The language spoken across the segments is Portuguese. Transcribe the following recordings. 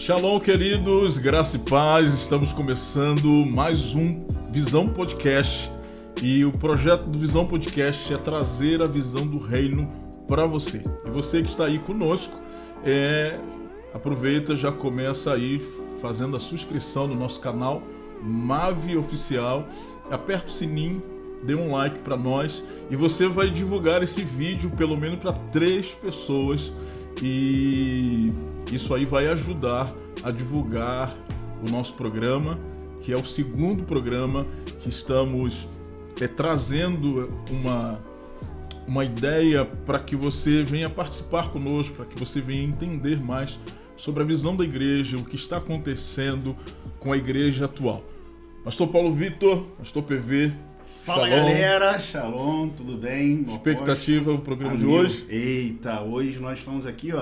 Shalom, queridos, graça e paz. Estamos começando mais um Visão Podcast. E o projeto do Visão Podcast é trazer a visão do reino para você. E você que está aí conosco, aproveita, já começa aí fazendo a sua inscrição no nosso canal Mave Oficial. Aperta o sininho, dê um like para nós e você vai divulgar esse vídeo pelo menos para 3 pessoas. E isso aí vai ajudar a divulgar o nosso programa, que é o segundo programa que estamos trazendo uma ideia para que você venha participar conosco, para que você venha entender mais sobre a visão da igreja, o que está acontecendo com a igreja atual. Pastor Paulo Vitor, Pastor PV, fala shalom. Galera, shalom, tudo bem? Expectativa do programa de hoje? Eita, hoje nós estamos aqui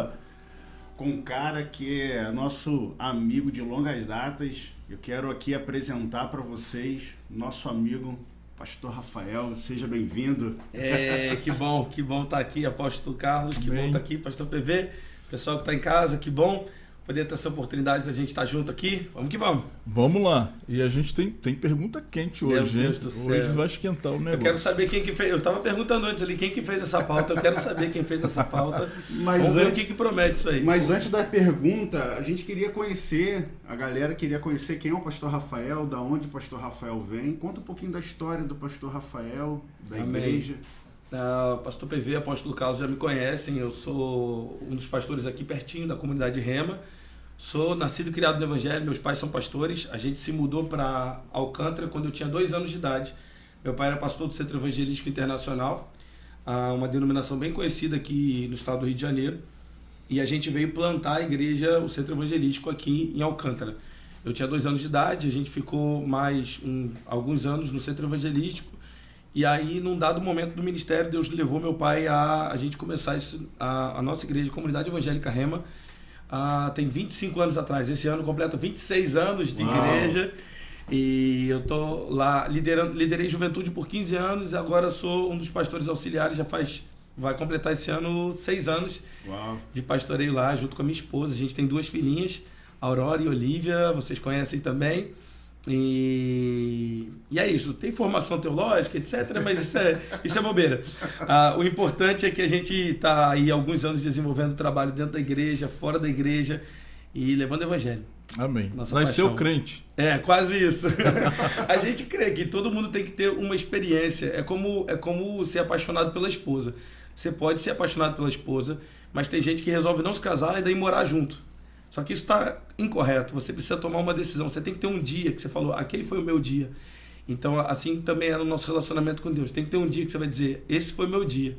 com um cara que é nosso amigo de longas datas. Eu quero aqui apresentar para vocês nosso amigo Pastor Rafael. Seja bem-vindo. Que bom estar aqui, Apóstolo Carlos, que Amém. bom estar aqui, Pastor PV, pessoal que está em casa, que bom poder ter essa oportunidade da gente estar junto aqui. Vamos que vamos. Vamos lá. E a gente tem pergunta quente hoje. Meu Deus do céu. Hoje vai esquentar o negócio. Eu quero saber quem que fez. Eu estava perguntando antes ali quem que fez essa pauta. Eu quero saber quem fez essa pauta. Vamos ver o que promete isso aí. Mas antes da pergunta, a gente queria conhecer, a galera queria conhecer quem é o Pastor Rafael, da onde o Pastor Rafael vem. Conta um pouquinho da história do Pastor Rafael, da igreja. Pastor PV, Apóstolo Carlos já me conhecem. Eu sou um dos pastores aqui pertinho da comunidade Rema. Sou nascido e criado no Evangelho, meus pais são pastores. A gente se mudou para Alcântara quando eu tinha 2 anos de idade. Meu pai era pastor do Centro Evangelístico Internacional, uma denominação bem conhecida aqui no estado do Rio de Janeiro. E a gente veio plantar a igreja, o Centro Evangelístico aqui em Alcântara. Eu tinha 2 anos de idade, a gente ficou mais alguns anos no Centro Evangelístico. E aí, num dado momento do ministério, Deus levou meu pai a gente começar a nossa igreja, Comunidade Evangélica Rema. Tem 25 anos atrás. Esse ano completa 26 anos de igreja. E eu tô lá, liderei juventude por 15 anos e agora sou um dos pastores auxiliares, vai completar esse ano 6 anos de pastoreio lá, junto com a minha esposa. A gente tem 2 filhinhas, Aurora e Olivia, vocês conhecem também. E é isso, tem formação teológica, etc., mas isso é bobeira. O importante é que a gente está aí há alguns anos desenvolvendo trabalho dentro da igreja, fora da igreja e levando o evangelho. Amém. Nossa Nasceu paixão. crente. Quase isso. A gente crê que todo mundo tem que ter uma experiência. É como ser apaixonado pela esposa. Você pode ser apaixonado pela esposa, mas tem gente que resolve não se casar e daí morar junto. Só que isso está incorreto, você precisa tomar uma decisão, você tem que ter um dia que você falou, aquele foi o meu dia. Então, assim também é no nosso relacionamento com Deus, tem que ter um dia que você vai dizer, esse foi o meu dia.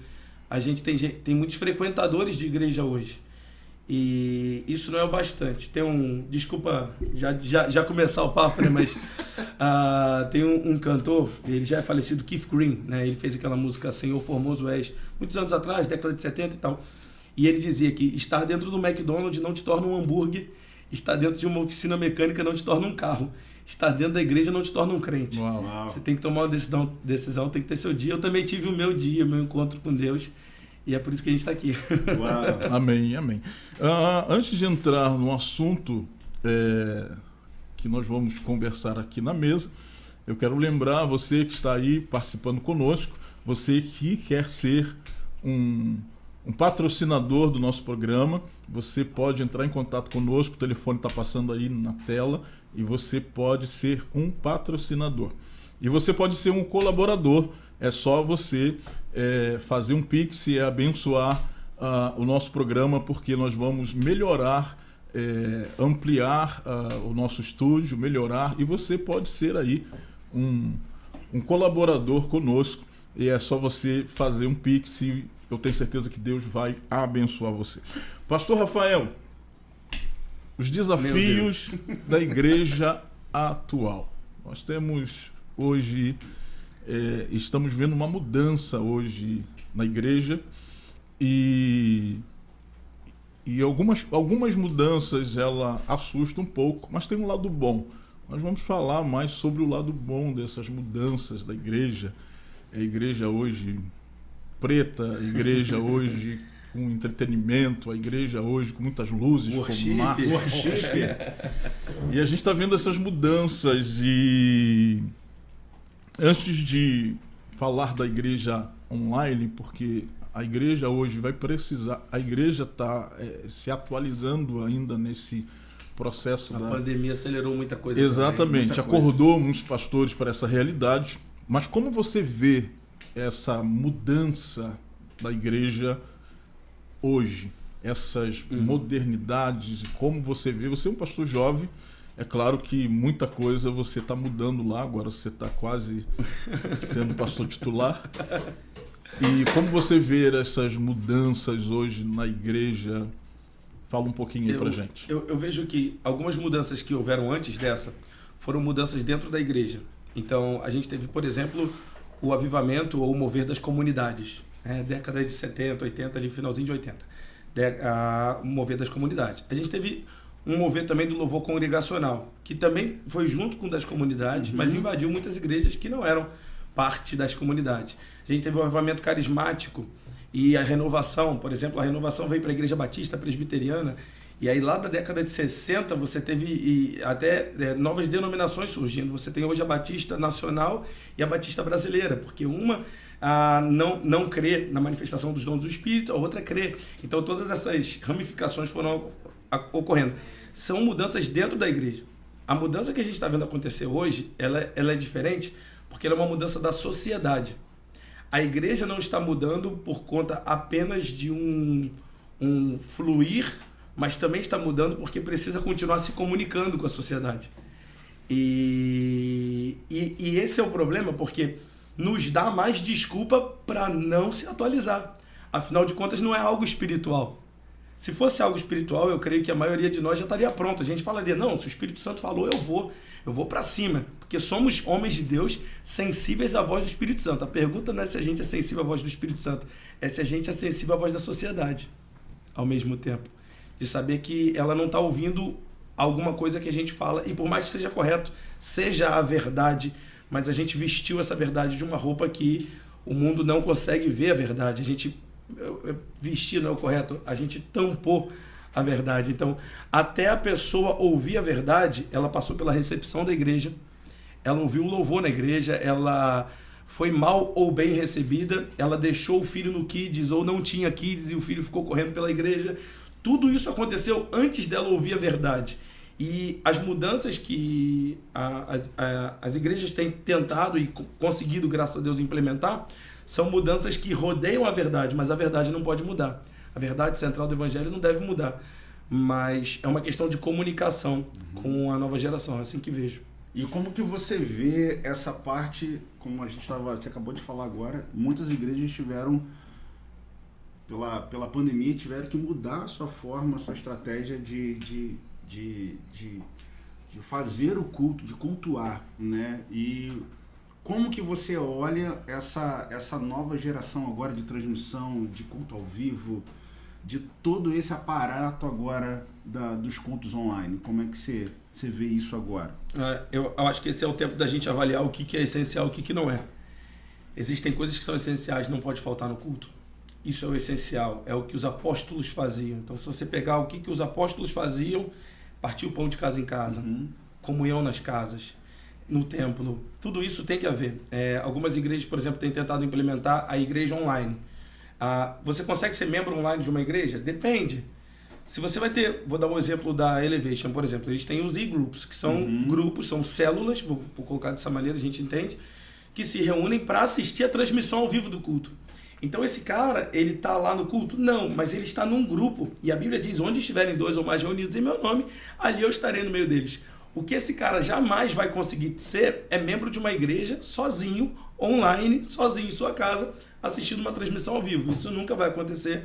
A gente tem muitos frequentadores de igreja hoje, e isso não é o bastante. Desculpa já começar o papo, né? Mas tem um cantor, ele já é falecido, Keith Green, né? Ele fez aquela música Senhor Formoso És, muitos anos atrás, década de 70 e tal. E ele dizia que estar dentro do McDonald's não te torna um hambúrguer, estar dentro de uma oficina mecânica não te torna um carro, estar dentro da igreja não te torna um crente. Uau. Você tem que tomar uma decisão, tem que ter seu dia. Eu também tive o meu dia, meu encontro com Deus, e é por isso que a gente está aqui. Uau. Amém, amém. Antes de entrar no assunto que nós vamos conversar aqui na mesa, eu quero lembrar você que está aí participando conosco, você que quer ser um patrocinador do nosso programa, você pode entrar em contato conosco, o telefone está passando aí na tela, e você pode ser um patrocinador. E você pode ser um colaborador, é só você fazer um Pix e abençoar o nosso programa, porque nós vamos melhorar, ampliar o nosso estúdio, melhorar, e você pode ser aí um colaborador conosco, e é só você fazer um Pix e eu tenho certeza que Deus vai abençoar você. Pastor Rafael, os desafios da igreja atual. Nós temos hoje, estamos vendo uma mudança hoje na igreja e algumas mudanças ela assusta um pouco, mas tem um lado bom. Nós vamos falar mais sobre o lado bom dessas mudanças da igreja. A igreja hoje preta, a igreja hoje com entretenimento, a igreja hoje com muitas luzes, fumaça. E a gente está vendo essas mudanças. E antes de falar da igreja online, porque a igreja hoje vai precisar, a igreja está se atualizando ainda nesse processo A pandemia acelerou muita coisa. Exatamente, muita acordou muitos pastores para essa realidade. Mas como você vê essa mudança da igreja hoje, essas modernidades, e como você vê, você é um pastor jovem, é claro que muita coisa você está mudando lá, agora você está quase sendo pastor titular. E como você vê essas mudanças hoje na igreja? Fala um pouquinho aí pra gente. Eu vejo que algumas mudanças que houveram antes dessa foram mudanças dentro da igreja. Então, a gente teve, por exemplo, o avivamento ou o mover das comunidades. Década de 70, 80, ali finalzinho de 80. O mover das comunidades. A gente teve um mover também do louvor congregacional, que também foi junto com o das comunidades, mas invadiu muitas igrejas que não eram parte das comunidades. A gente teve o avivamento carismático e a renovação. Por exemplo, a renovação veio para a Igreja Batista Presbiteriana, e aí lá da década de 60 você teve até novas denominações surgindo. Você tem hoje a Batista Nacional e a Batista Brasileira, porque uma não crê na manifestação dos dons do Espírito, a outra crê. Então todas essas ramificações foram ocorrendo. São mudanças dentro da igreja. A mudança que a gente está vendo acontecer hoje, ela é diferente porque ela é uma mudança da sociedade. A igreja não está mudando por conta apenas de um fluir, mas também está mudando porque precisa continuar se comunicando com a sociedade. E esse é o problema, porque nos dá mais desculpa para não se atualizar. Afinal de contas, não é algo espiritual. Se fosse algo espiritual, eu creio que a maioria de nós já estaria pronto. A gente falaria, não, se o Espírito Santo falou, eu vou para cima. Porque somos homens de Deus sensíveis à voz do Espírito Santo. A pergunta não é se a gente é sensível à voz do Espírito Santo, é se a gente é sensível à voz da sociedade ao mesmo tempo. De saber que ela não está ouvindo alguma coisa que a gente fala, e por mais que seja correto, seja a verdade, mas a gente vestiu essa verdade de uma roupa que o mundo não consegue ver a verdade. A gente vestir não é o correto, a gente tampou a verdade. Então, até a pessoa ouvir a verdade, ela passou pela recepção da igreja, ela ouviu o louvor na igreja, ela foi mal ou bem recebida, ela deixou o filho no Kids ou não tinha Kids e o filho ficou correndo pela igreja. Tudo isso aconteceu antes dela ouvir a verdade. E as mudanças que as igrejas têm tentado e conseguido, graças a Deus, implementar, são mudanças que rodeiam a verdade, mas a verdade não pode mudar. A verdade central do Evangelho não deve mudar. Mas é uma questão de comunicação com a nova geração, é assim que vejo. E como que você vê essa parte, como você acabou de falar agora, muitas igrejas tiveram, pela pandemia, tiveram que mudar a sua forma, a sua estratégia de fazer o culto, de cultuar, né? E como que você olha essa nova geração agora de transmissão, de culto ao vivo, de todo esse aparato agora dos cultos online? Como é que você vê isso agora? Eu acho que esse é o tempo da gente avaliar o que é essencial e o que não é. Existem coisas que são essenciais, não pode faltar no culto. Isso é o essencial, é o que os apóstolos faziam. Então, se você pegar o que os apóstolos faziam, partir o pão de casa em casa, comunhão nas casas, no templo, tudo isso tem que haver. Algumas igrejas, por exemplo, têm tentado implementar a igreja online. Você consegue ser membro online de uma igreja? Depende. Se você vai ter, vou dar um exemplo da Elevation, por exemplo, eles têm os e-groups, que são grupos, são células, vou colocar dessa maneira, a gente entende, que se reúnem para assistir a transmissão ao vivo do culto. Então esse cara, ele está lá no culto? Não, mas ele está num grupo. E a Bíblia diz, onde estiverem 2 ou mais reunidos em meu nome, ali eu estarei no meio deles. O que esse cara jamais vai conseguir ser é membro de uma igreja sozinho, online, sozinho em sua casa, assistindo uma transmissão ao vivo. Isso nunca vai acontecer.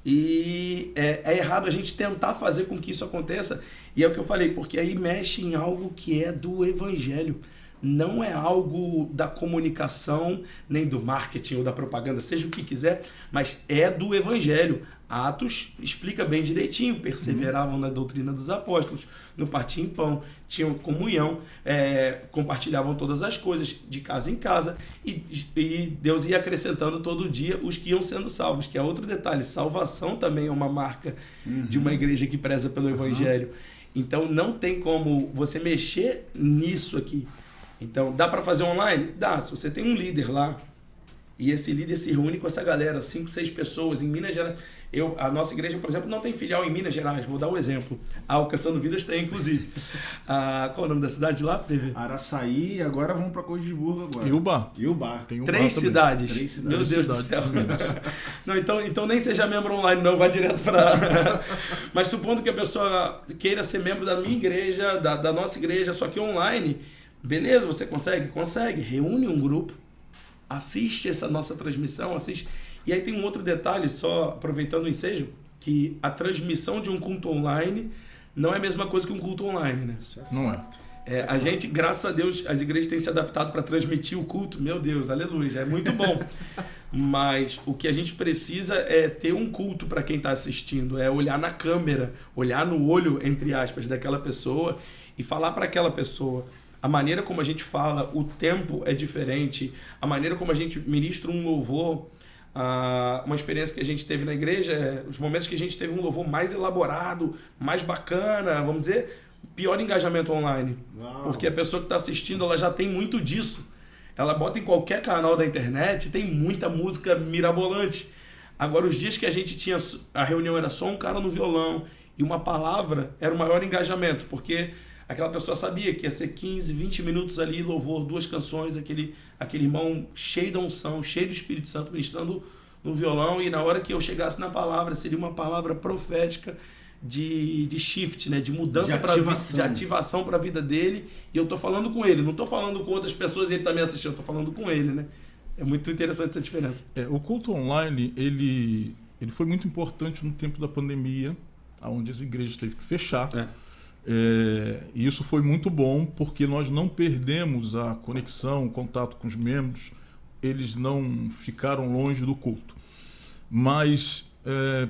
E é errado a gente tentar fazer com que isso aconteça. E é o que eu falei, porque aí mexe em algo que é do Evangelho. Não é algo da comunicação, nem do marketing ou da propaganda, seja o que quiser, mas é do Evangelho. Atos explica bem direitinho, perseveravam na doutrina dos apóstolos, no partir em pão, tinham comunhão, compartilhavam todas as coisas, de casa em casa, e Deus ia acrescentando todo dia os que iam sendo salvos, que é outro detalhe, salvação também é uma marca de uma igreja que preza pelo Evangelho. Então não tem como você mexer nisso aqui. Então, dá para fazer online? Dá, se você tem um líder lá, e esse líder se reúne com essa galera, 5, 6 pessoas, em Minas Gerais. A nossa igreja, por exemplo, não tem filial em Minas Gerais, vou dar um exemplo. A Alcançando Vidas tem, inclusive. Qual é o nome da cidade lá, PV? Araçaí, agora vamos para Codisburgo agora. Iubá. Tem Três cidades. Meu Deus do céu. Não, então nem seja membro online, não, vai direto para... Mas supondo que a pessoa queira ser membro da minha igreja, da nossa igreja, só que online... Beleza, você consegue? Consegue. Reúne um grupo, assiste essa nossa transmissão, assiste. E aí tem um outro detalhe, só aproveitando o ensejo, que a transmissão de um culto online não é a mesma coisa que um culto online, né? Não é. A gente, graças a Deus, as igrejas têm se adaptado para transmitir o culto. Meu Deus, aleluia, já é muito bom. Mas o que a gente precisa é ter um culto para quem está assistindo, é olhar na câmera, olhar no olho, entre aspas, daquela pessoa e falar para aquela pessoa. A maneira como a gente fala, o tempo é diferente, a maneira como a gente ministra um louvor, uma experiência que a gente teve na igreja, os momentos que a gente teve um louvor mais elaborado, mais bacana, vamos dizer, pior engajamento online. Uau. Porque a pessoa que está assistindo, ela já tem muito disso. Ela bota em qualquer canal da internet, tem muita música mirabolante. Agora, os dias que a gente tinha, a reunião era só um cara no violão e uma palavra, era o maior engajamento, porque... Aquela pessoa sabia que ia ser 15, 20 minutos ali, louvor, 2 canções, aquele irmão cheio da unção, cheio do Espírito Santo, ministrando no violão, e na hora que eu chegasse na palavra, seria uma palavra profética de shift, né? De mudança, de ativação para a vida dele, e eu estou falando com ele, não estou falando com outras pessoas e ele está me assistindo, eu estou falando com ele, né? É muito interessante essa diferença. O culto online, ele foi muito importante no tempo da pandemia, onde as igrejas teve que fechar. E isso foi muito bom porque nós não perdemos a conexão, o contato com os membros, eles não ficaram longe do culto. Mas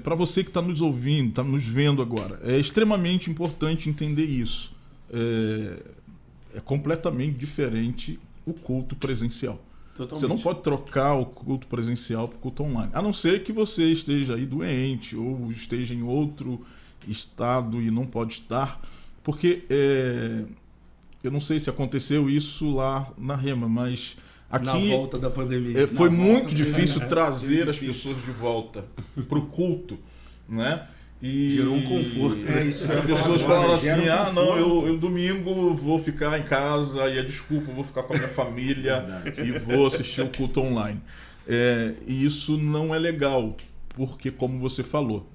para você que está nos ouvindo, está nos vendo agora, é extremamente importante entender isso. É completamente diferente o culto presencial. Totalmente. Você não pode trocar o culto presencial para o culto online, a não ser que você esteja aí doente ou esteja em outro estado e não pode estar. Porque eu não sei se aconteceu isso lá na Rema, mas aqui... Na volta da pandemia. Foi muito difícil trazer as pessoas de volta para o culto, né? E gerou um conforto. As pessoas falaram assim, não, eu domingo vou ficar em casa, e desculpa, eu vou ficar com a minha família e vou assistir o culto online. E isso não é legal, porque como você falou,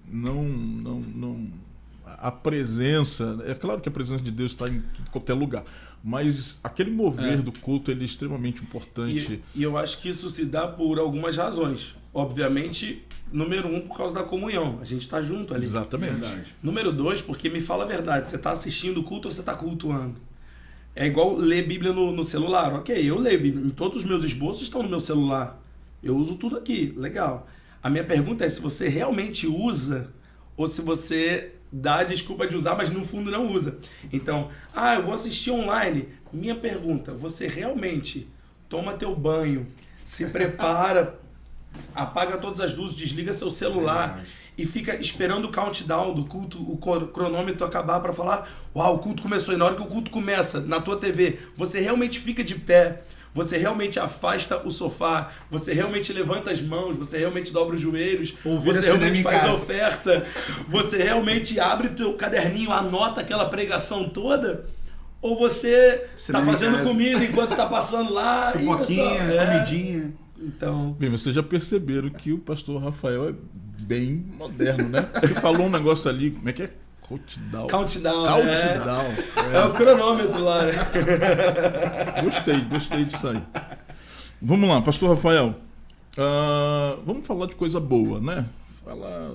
a presença, é claro que a presença de Deus está em qualquer lugar, mas aquele mover do culto ele é extremamente importante. E eu acho que isso se dá por algumas razões. Obviamente, número 1, por causa da comunhão. A gente está junto ali. Exatamente. Verdade. Número 2, porque me fala a verdade. Você está assistindo o culto ou você está cultuando? É igual ler Bíblia no celular. Ok, eu leio Bíblia. Todos os meus esboços estão no meu celular. Eu uso tudo aqui. Legal. A minha pergunta é se você realmente usa ou se você dá a desculpa de usar, mas no fundo não usa. Então, eu vou assistir online. Minha pergunta, você realmente toma teu banho, se prepara, apaga todas as luzes, desliga seu celular e fica esperando o countdown do culto, o cronômetro acabar para falar, o culto começou. E na hora que o culto começa, na tua TV, você realmente fica de pé, você realmente afasta o sofá, você realmente levanta as mãos, você realmente dobra os joelhos, você realmente faz a oferta, você realmente abre o teu caderninho, anota aquela pregação toda, ou você está fazendo comida enquanto está passando lá. Pipoquinha, comidinha. Então... Bem, vocês já perceberam que o pastor Rafael é bem moderno, né? Você falou um negócio ali, como é que é? Countdown. É o cronômetro lá, né? Gostei disso aí. Vamos lá, pastor Rafael. Vamos falar de coisa boa, né? Falar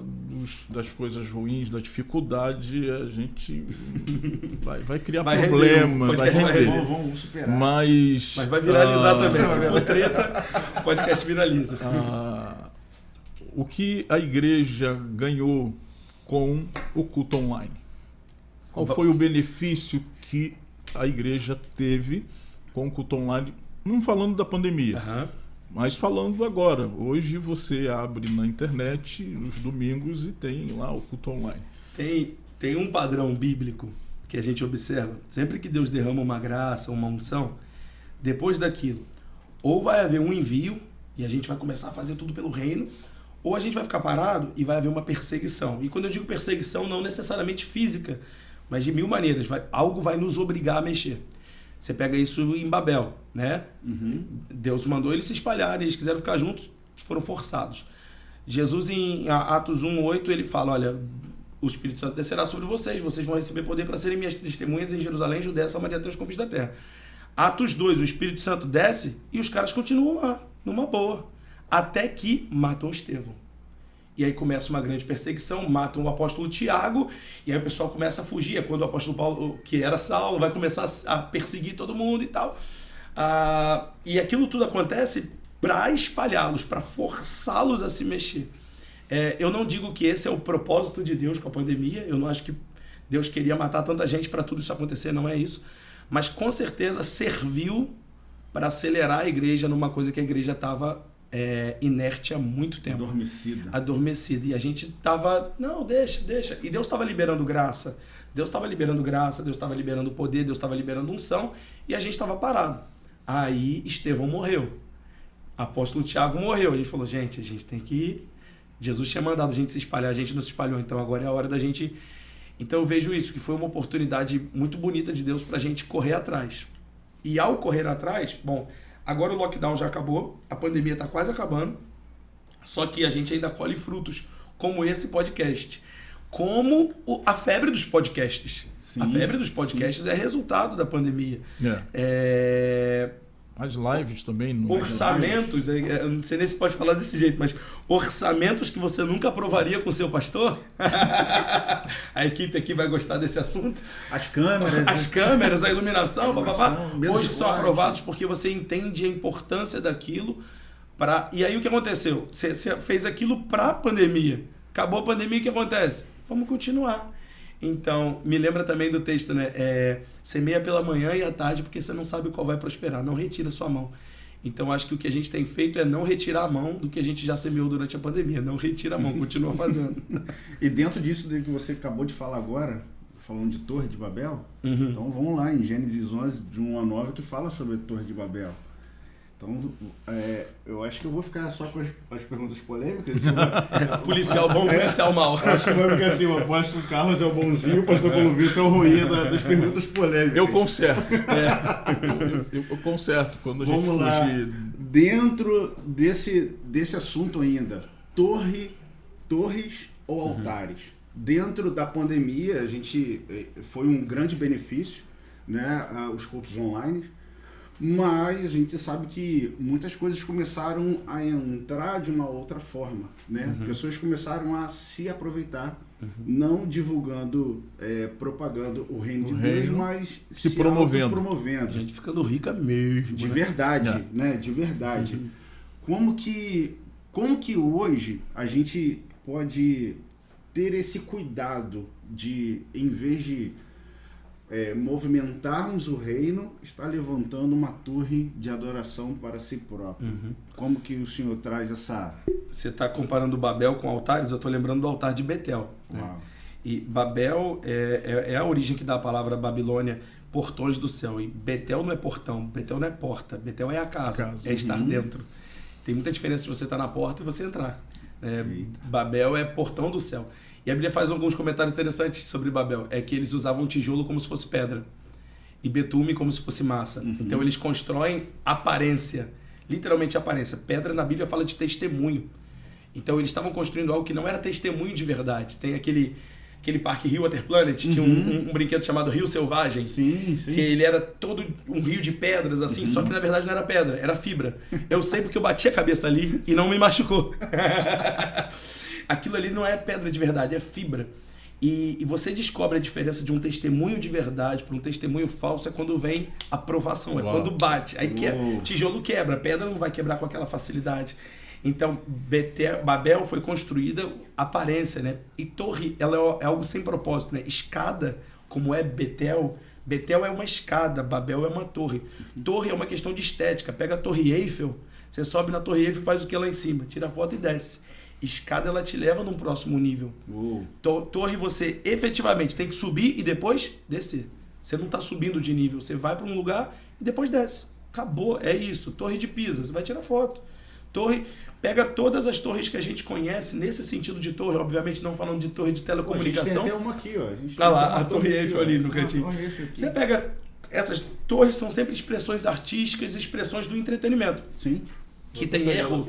das coisas ruins, da dificuldade, a gente vai criar problema, vai render. Vamos superar. Mas vai viralizar também. Se for treta, o podcast viraliza. o que a igreja ganhou com o culto online? Qual foi o benefício que a igreja teve com o culto online? Não falando da pandemia, mas falando agora. Hoje você abre na internet nos domingos e tem lá o culto online. Tem um padrão bíblico que a gente observa. Sempre que Deus derrama uma graça, uma unção, depois daquilo, ou vai haver um envio e a gente vai começar a fazer tudo pelo reino, ou a gente vai ficar parado e vai haver uma perseguição. E quando eu digo perseguição, não necessariamente física, mas de mil maneiras. Algo vai nos obrigar a mexer. Você pega isso em Babel, né? Deus mandou eles se espalharem, eles quiseram ficar juntos, foram forçados. Jesus, em Atos 1:8, ele fala, olha, o Espírito Santo descerá sobre vocês vão receber poder para serem minhas testemunhas em Jerusalém, Judéia, Samaria, até os confins da terra. Atos 2, o Espírito Santo desce e os caras continuam lá, numa boa, até que matam Estevão. E aí começa uma grande perseguição, matam o apóstolo Tiago, e aí o pessoal começa a fugir. É quando o apóstolo Paulo, que era Saulo, vai começar a perseguir todo mundo e tal. E aquilo tudo acontece para espalhá-los, para forçá-los a se mexer. Eu não digo que esse é o propósito de Deus com a pandemia, eu não acho que Deus queria matar tanta gente para tudo isso acontecer, não é isso. Mas com certeza serviu para acelerar a igreja numa coisa que a igreja estava inerte há muito tempo. Adormecida. E a gente estava, não, deixa. E Deus estava liberando graça. Deus estava liberando poder, Deus estava liberando unção, e a gente estava parado. Aí Estevão morreu. Apóstolo Tiago morreu. A gente falou, gente, a gente tem que ir. Jesus tinha mandado a gente se espalhar, a gente não se espalhou, então agora é a hora da gente... Então eu vejo isso, que foi uma oportunidade muito bonita de Deus para a gente correr atrás. E ao correr atrás, bom, agora o lockdown já acabou, a pandemia está quase acabando, só que a gente ainda colhe frutos, como esse podcast, como a febre dos podcasts. Sim, a febre dos podcasts é resultado da pandemia. As lives também. Orçamentos, eu não sei nem se pode falar desse jeito, mas orçamentos que você nunca aprovaria com o seu pastor. A equipe aqui vai gostar desse assunto. As câmeras, a iluminação, hoje são aprovados porque você entende a importância daquilo. E aí o que aconteceu? Você fez aquilo para a pandemia. Acabou a pandemia, o que acontece? Vamos continuar. Então, me lembra também do texto, né? Semeia pela manhã e à tarde, porque você não sabe qual vai prosperar. Não retira sua mão. Então, acho que o que a gente tem feito é não retirar a mão do que a gente já semeou durante a pandemia. Não retira a mão, continua fazendo. E dentro disso que você acabou de falar agora, falando de Torre de Babel, então vamos lá em Gênesis 11, de 1 a 9, que fala sobre a Torre de Babel. Então, eu acho que eu vou ficar só com as perguntas polêmicas. Policial bom, policial mal. Acho que vai ficar assim, o apóstolo Carlos é o bonzinho, o pastor Paulo Vitor é o ruim das perguntas polêmicas. Eu conserto. Eu conserto quando a gente fugir. Lá. Dentro desse assunto ainda, torres ou altares? Dentro da pandemia, a gente foi um grande benefício, né, os cultos online. Mas a gente sabe que muitas coisas começaram a entrar de uma outra forma, né? Pessoas começaram a se aproveitar, não divulgando, propagando o reino de Deus, mas se promovendo. A gente ficando rica mesmo. De verdade, né? De verdade. Como que hoje a gente pode ter esse cuidado de, em vez de movimentarmos o reino, está levantando uma torre de adoração para si próprio. Como que o senhor traz essa... Você está comparando Babel com altares? Eu estou lembrando do altar de Betel. Né? E Babel é a origem que dá a palavra Babilônia, portões do céu. E Betel não é portão, Betel não é porta, Betel é a casa. É estar dentro. Tem muita diferença de você estar na porta e você entrar. Babel é portão do céu. E a Bíblia faz alguns comentários interessantes sobre Babel. É que eles usavam tijolo como se fosse pedra. E betume como se fosse massa. Então eles constroem aparência. Literalmente aparência. Pedra na Bíblia fala de testemunho. Então eles estavam construindo algo que não era testemunho de verdade. Tem aquele parque Rio Water Planet. Tinha um brinquedo chamado Rio Selvagem. Sim. Que ele era todo um rio de pedras, assim. Só que na verdade não era pedra, era fibra. Eu sei porque eu bati a cabeça ali e não me machucou. Aquilo ali não é pedra de verdade, é fibra. E você descobre a diferença de um testemunho de verdade para um testemunho falso quando vem a provação, é quando bate. Aí tijolo quebra, pedra não vai quebrar com aquela facilidade. Então, Babel foi construída aparência, né? E torre, ela é algo sem propósito, né? Escada, como é Betel é uma escada, Babel é uma torre. Torre é uma questão de estética. Pega a Torre Eiffel, você sobe na Torre Eiffel e faz o que lá em cima? Tira a foto e desce. Escada, ela te leva num próximo nível. Torre, você efetivamente tem que subir e depois descer. Você não está subindo de nível, você vai para um lugar e depois desce. Acabou, é isso. Torre de Pisa, você vai tirar foto. Torre, pega todas as torres que a gente conhece nesse sentido de torre, obviamente não falando de torre de telecomunicação. A gente tem uma aqui, ó. Tá lá, a Torre Eiffel ali no cantinho. Você pega, essas torres são sempre expressões artísticas, expressões do entretenimento. Sim. Que tem erro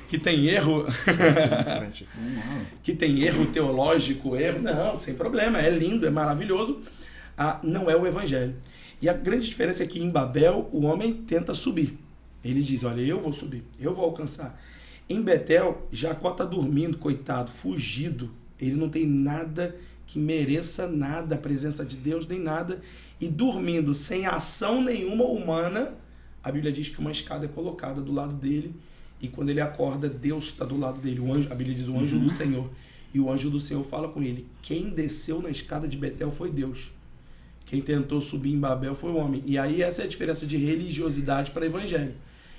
que tem erro teológico, não, sem problema, é lindo, é maravilhoso, não é o evangelho. E a grande diferença é que em Babel o homem tenta subir. Ele diz, olha, eu vou subir, eu vou alcançar. Em Betel, Jacó está dormindo, coitado, fugido. Ele não tem nada que mereça nada, a presença de Deus, nem nada. E dormindo, sem ação nenhuma humana, a Bíblia diz que uma escada é colocada do lado dele. E quando ele acorda, Deus está do lado dele. O anjo, a Bíblia diz o anjo do Senhor. E o anjo do Senhor fala com ele. Quem desceu na escada de Betel foi Deus. Quem tentou subir em Babel foi o homem. E aí essa é a diferença de religiosidade para evangelho.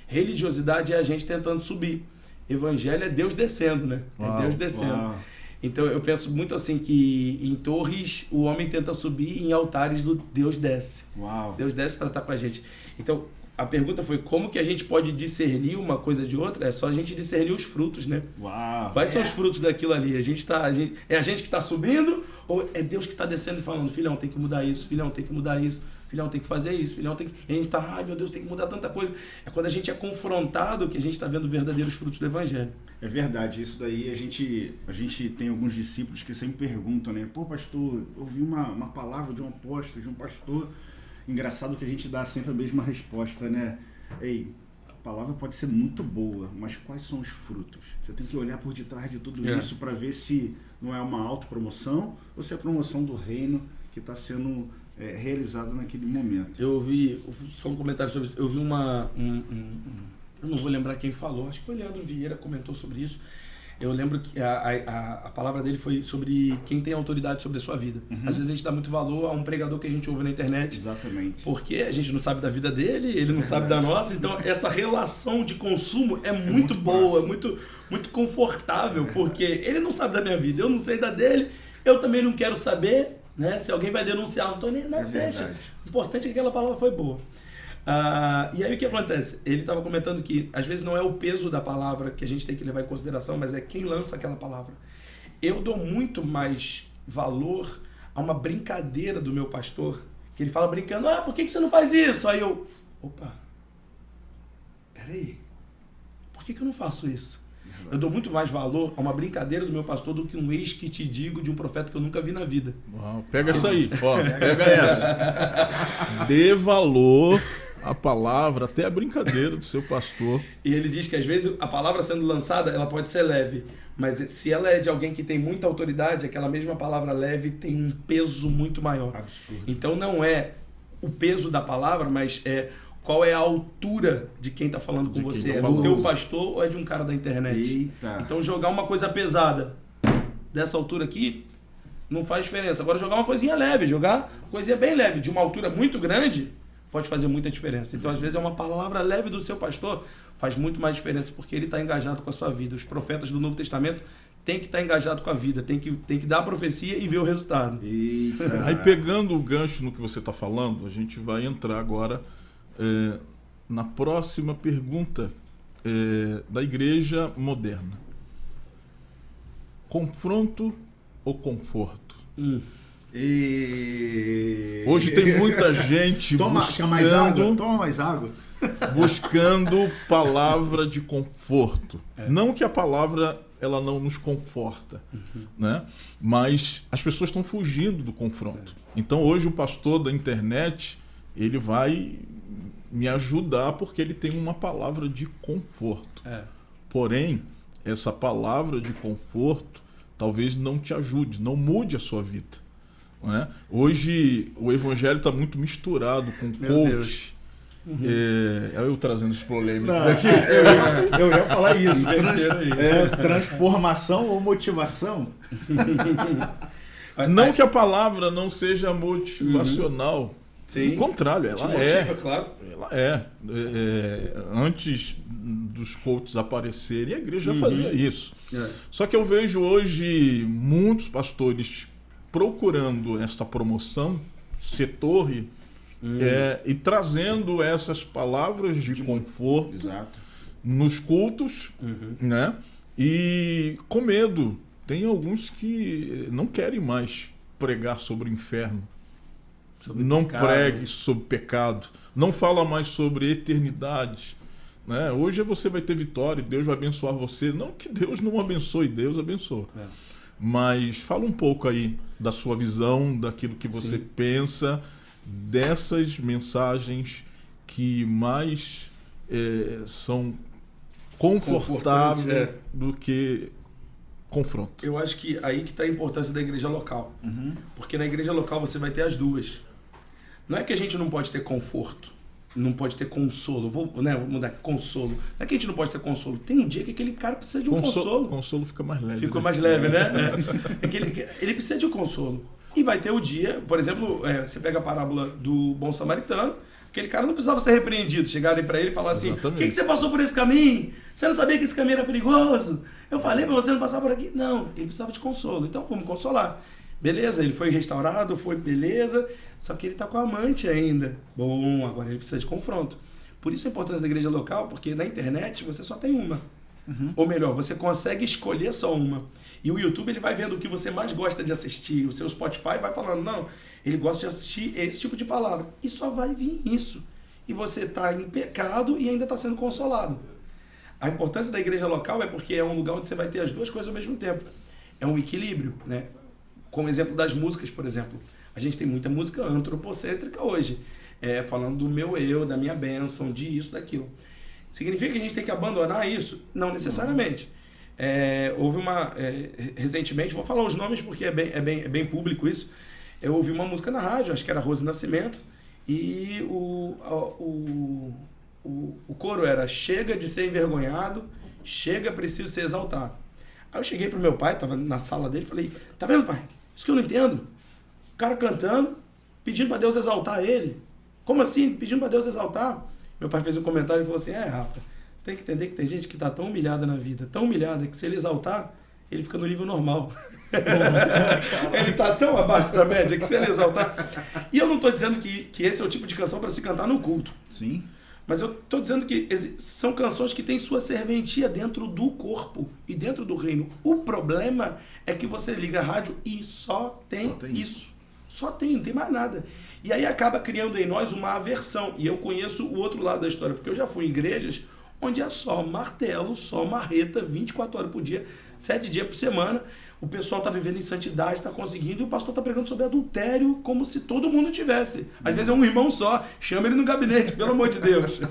Religiosidade é a gente tentando subir. Evangelho é Deus descendo, né? É Deus descendo. Uau. Então eu penso muito assim que em torres o homem tenta subir, em altares Deus desce. Uau. Deus desce para estar com a gente. Então a pergunta foi como que a gente pode discernir uma coisa de outra? É só a gente discernir os frutos, né? Uau. Quais são os frutos daquilo ali? É a gente que está subindo ou é Deus que está descendo e falando, filhão, tem que mudar isso, filhão, tem que mudar isso, filhão, tem que fazer isso, filhão, tem que... E a gente está, ai meu Deus, tem que mudar tanta coisa. É quando a gente é confrontado que a gente está vendo verdadeiros frutos do evangelho. É verdade, isso daí a gente tem alguns discípulos que sempre perguntam, né? Pô, pastor, eu ouvi uma palavra de um apóstolo, de um pastor. Engraçado que a gente dá sempre a mesma resposta, né? Ei, a palavra pode ser muito boa, mas quais são os frutos? Você tem que olhar por detrás de tudo isso para ver se não é uma autopromoção ou se é a promoção do reino que está sendo realizada naquele momento. Eu ouvi, só um comentário sobre isso, eu vi eu não vou lembrar quem falou, acho que foi Leandro Vieira, comentou sobre isso. Eu lembro que a palavra dele foi sobre quem tem autoridade sobre a sua vida. Às vezes a gente dá muito valor a um pregador que a gente ouve na internet. Exatamente. Porque a gente não sabe da vida dele, ele não sabe da nossa. Então essa relação de consumo é muito boa, muito confortável, porque ele não sabe da minha vida, eu não sei da dele, eu também não quero saber, né? Se alguém vai denunciar, não tô nem... Não, deixa. O importante é que aquela palavra foi boa. E aí o que acontece? Ele estava comentando que às vezes não é o peso da palavra que a gente tem que levar em consideração, mas é quem lança aquela palavra. Eu dou muito mais valor a uma brincadeira do meu pastor, que ele fala brincando, por que você não faz isso? Aí eu, peraí, por que eu não faço isso? Eu dou muito mais valor a uma brincadeira do meu pastor do que um eis que te digo de um profeta que eu nunca vi na vida. Uau, pega essa aí, pega essa. Dê valor à palavra, até a brincadeira do seu pastor. E ele diz que às vezes a palavra sendo lançada, ela pode ser leve, mas se ela é de alguém que tem muita autoridade, aquela mesma palavra leve tem um peso muito maior. Absurdo. Então não é o peso da palavra, mas é qual é a altura de quem está falando com você. É do teu pastor ou é de um cara da internet? Eita. Então jogar uma coisa pesada dessa altura aqui não faz diferença. Agora jogar uma coisinha leve, jogar uma coisinha bem leve, de uma altura muito grande, pode fazer muita diferença. Então às vezes é uma palavra leve do seu pastor, faz muito mais diferença porque ele está engajado com a sua vida. Os profetas do Novo Testamento têm que estar engajados com a vida, tem que dar a profecia e ver o resultado. Eita. Aí pegando o gancho no que você está falando, a gente vai entrar agora na próxima pergunta da igreja moderna. Confronto ou conforto? Hoje tem muita gente Toma mais água. buscando palavra de conforto. Não que a palavra ela não nos conforta, né? Mas as pessoas estão fugindo do confronto. Então hoje o pastor da internet ele vai me ajudar porque ele tem uma palavra de conforto. Porém, essa palavra de conforto talvez não te ajude, não mude a sua vida. Não é? Hoje o evangelho está muito misturado com coach, Eu trazendo os polêmicos Não, aqui. eu ia falar isso. Transformação ou motivação? Não que a palavra não seja motivacional. Sim. Do contrário, ela motiva, claro. Ela é. Antes dos coaches aparecerem, a igreja fazia isso. Só que eu vejo hoje muitos pastores procurando essa promoção, ser torre, e trazendo essas palavras de conforto nos cultos, né? E com medo. Tem alguns que não querem mais pregar sobre o inferno. Não pregue sobre pecado. Não fala mais sobre eternidade. Né? Hoje você vai ter vitória, Deus vai abençoar você. Não que Deus não abençoe, Deus abençoa. Mas fala um pouco aí da sua visão, daquilo que você pensa, dessas mensagens que mais são confortáveis do que confronto. Eu acho que aí que está a importância da igreja local. Porque na igreja local você vai ter as duas. Não é que a gente não pode ter conforto, não pode ter consolo. Vou mudar consolo. Não é que a gente não pode ter consolo. Tem um dia que aquele cara precisa de um consolo. Consolo fica mais leve. Ficou mais leve, né? Ele precisa de um consolo. E vai ter o dia, por exemplo, você pega a parábola do bom samaritano, aquele cara não precisava ser repreendido. Chegarem para ele e falar assim, por que você passou por esse caminho? Você não sabia que esse caminho era perigoso? Eu falei para você não passar por aqui. Não, ele precisava de consolo. Então vamos consolar. Beleza, ele foi restaurado, foi beleza, só que ele está com a amante ainda. Bom, agora ele precisa de confronto. Por isso a importância da igreja local, porque na internet você só tem uma. Ou melhor, você consegue escolher só uma. E o YouTube ele vai vendo o que você mais gosta de assistir. O seu Spotify vai falando, não, ele gosta de assistir esse tipo de palavra. E só vai vir isso. E você está em pecado e ainda está sendo consolado. A importância da igreja local é porque é um lugar onde você vai ter as duas coisas ao mesmo tempo. É um equilíbrio, né? Como exemplo das músicas, por exemplo. A gente tem muita música antropocêntrica hoje. Falando do meu eu, da minha bênção, disso, daquilo. Significa que a gente tem que abandonar isso? Não necessariamente. Houve uma... recentemente, vou falar os nomes porque é bem público isso. Eu ouvi uma música na rádio, acho que era Rose Nascimento, e o coro era: chega de ser envergonhado, chega, preciso se exaltar. Aí eu cheguei pro meu pai, tava na sala dele, falei, tá vendo, pai? Isso que eu não entendo. O cara cantando, pedindo para Deus exaltar ele. Como assim? Pedindo para Deus exaltar? Meu pai fez um comentário e falou assim, Rafa, você tem que entender que tem gente que tá tão humilhada na vida, tão humilhada, que se ele exaltar, ele fica no nível normal. Ele tá tão abaixo da média que se ele exaltar... E eu não tô dizendo que esse é o tipo de canção para se cantar no culto. Sim. Mas eu tô dizendo que são canções que têm sua serventia dentro do corpo e dentro do reino. O problema é que você liga a rádio e só tem isso. Só tem, não tem mais nada. E aí acaba criando em nós uma aversão. E eu conheço o outro lado da história, porque eu já fui em igrejas onde é só martelo, só marreta, 24 horas por dia, 7 dias por semana. O pessoal está vivendo em santidade, está conseguindo, e o pastor está pregando sobre adultério como se todo mundo tivesse. Às vezes é um irmão só, chama ele no gabinete, pelo amor de Deus.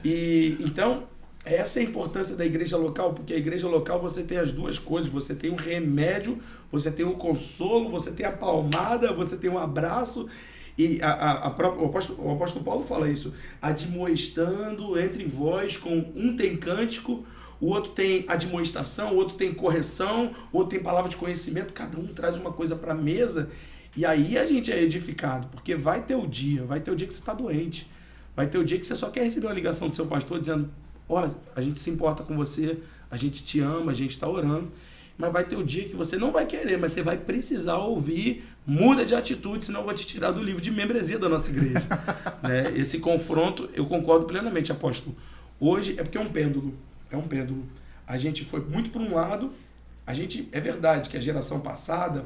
E então, essa é a importância da igreja local, porque a igreja local você tem as duas coisas, você tem o remédio, você tem o consolo, você tem a palmada, você tem o abraço. E o apóstolo Paulo fala isso, admoestando entre vós, com um tem cântico, o outro tem admoestação, o outro tem correção, o outro tem palavra de conhecimento, cada um traz uma coisa para a mesa, e aí a gente é edificado, porque vai ter o dia que você está doente, vai ter o dia que você só quer receber uma ligação do seu pastor dizendo, olha, a gente se importa com você, a gente te ama, a gente está orando, mas vai ter o dia que você não vai querer, mas você vai precisar ouvir, muda de atitude, senão eu vou te tirar do livro de membresia da nossa igreja. Né? Esse confronto, eu concordo plenamente, apóstolo. Hoje é porque é um pêndulo. A gente foi muito para um lado, é verdade que a geração passada,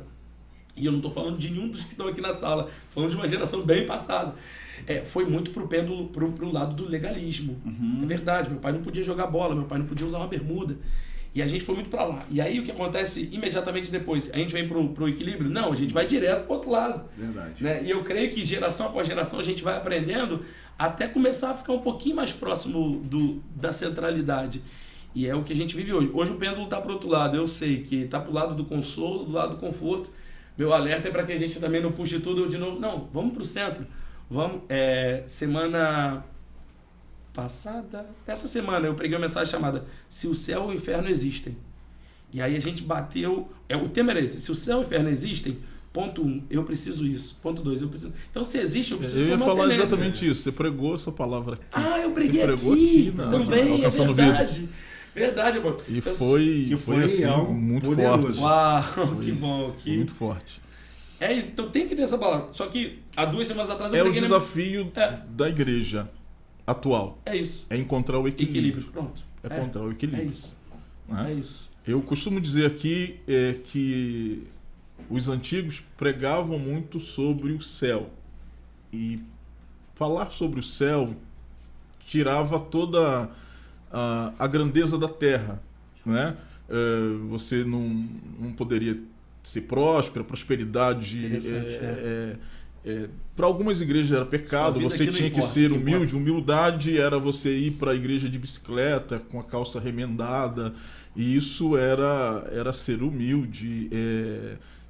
e eu não estou falando de nenhum dos que estão aqui na sala, falando de uma geração bem passada, foi muito para o pêndulo, para o lado do legalismo. É verdade, meu pai não podia jogar bola, meu pai não podia usar uma bermuda. E a gente foi muito para lá. E aí o que acontece imediatamente depois? A gente vem para o equilíbrio? Não, a gente vai direto para o outro lado. Verdade. Né? E eu creio que geração após geração a gente vai aprendendo até começar a ficar um pouquinho mais próximo da centralidade. E é o que a gente vive hoje. Hoje o pêndulo está para o outro lado. Eu sei que está para o lado do consolo, do lado do conforto. Meu alerta é para que a gente também não puxe tudo de novo. Não, vamos para o centro. Vamos, semana passada, essa semana eu preguei uma mensagem chamada Se o céu e o inferno existem. E aí a gente bateu, o tema era esse, se o céu e o inferno existem, ponto 1, eu preciso isso. Ponto 2, eu preciso... Então se existe, eu preciso Eu ia ter uma falar tenência. exatamente isso, você pregou essa palavra aqui. Ah, eu preguei você pregou aqui na- também, é Alcançando verdade. Vidas. Verdade, amor. E Então, foi assim, algo muito poderoso. forte. Uau, que bom. Muito forte. É isso, então tem que ter essa palavra. Só que há 2 semanas atrás eu É o preguei... desafio da igreja atual. É isso. É encontrar o equilíbrio. Pronto. É encontrar o É equilíbrio. isso. Né? É isso. Eu costumo dizer aqui que os antigos pregavam muito sobre o céu. E falar sobre o céu tirava toda a grandeza da terra. Né? Você não poderia ser próspero, prosperidade. Para algumas igrejas era pecado, Sua vida você aqui não tinha que importa, ser o que humilde. importa. Humildade era você ir para a igreja de bicicleta, com a calça remendada, e isso era ser humilde.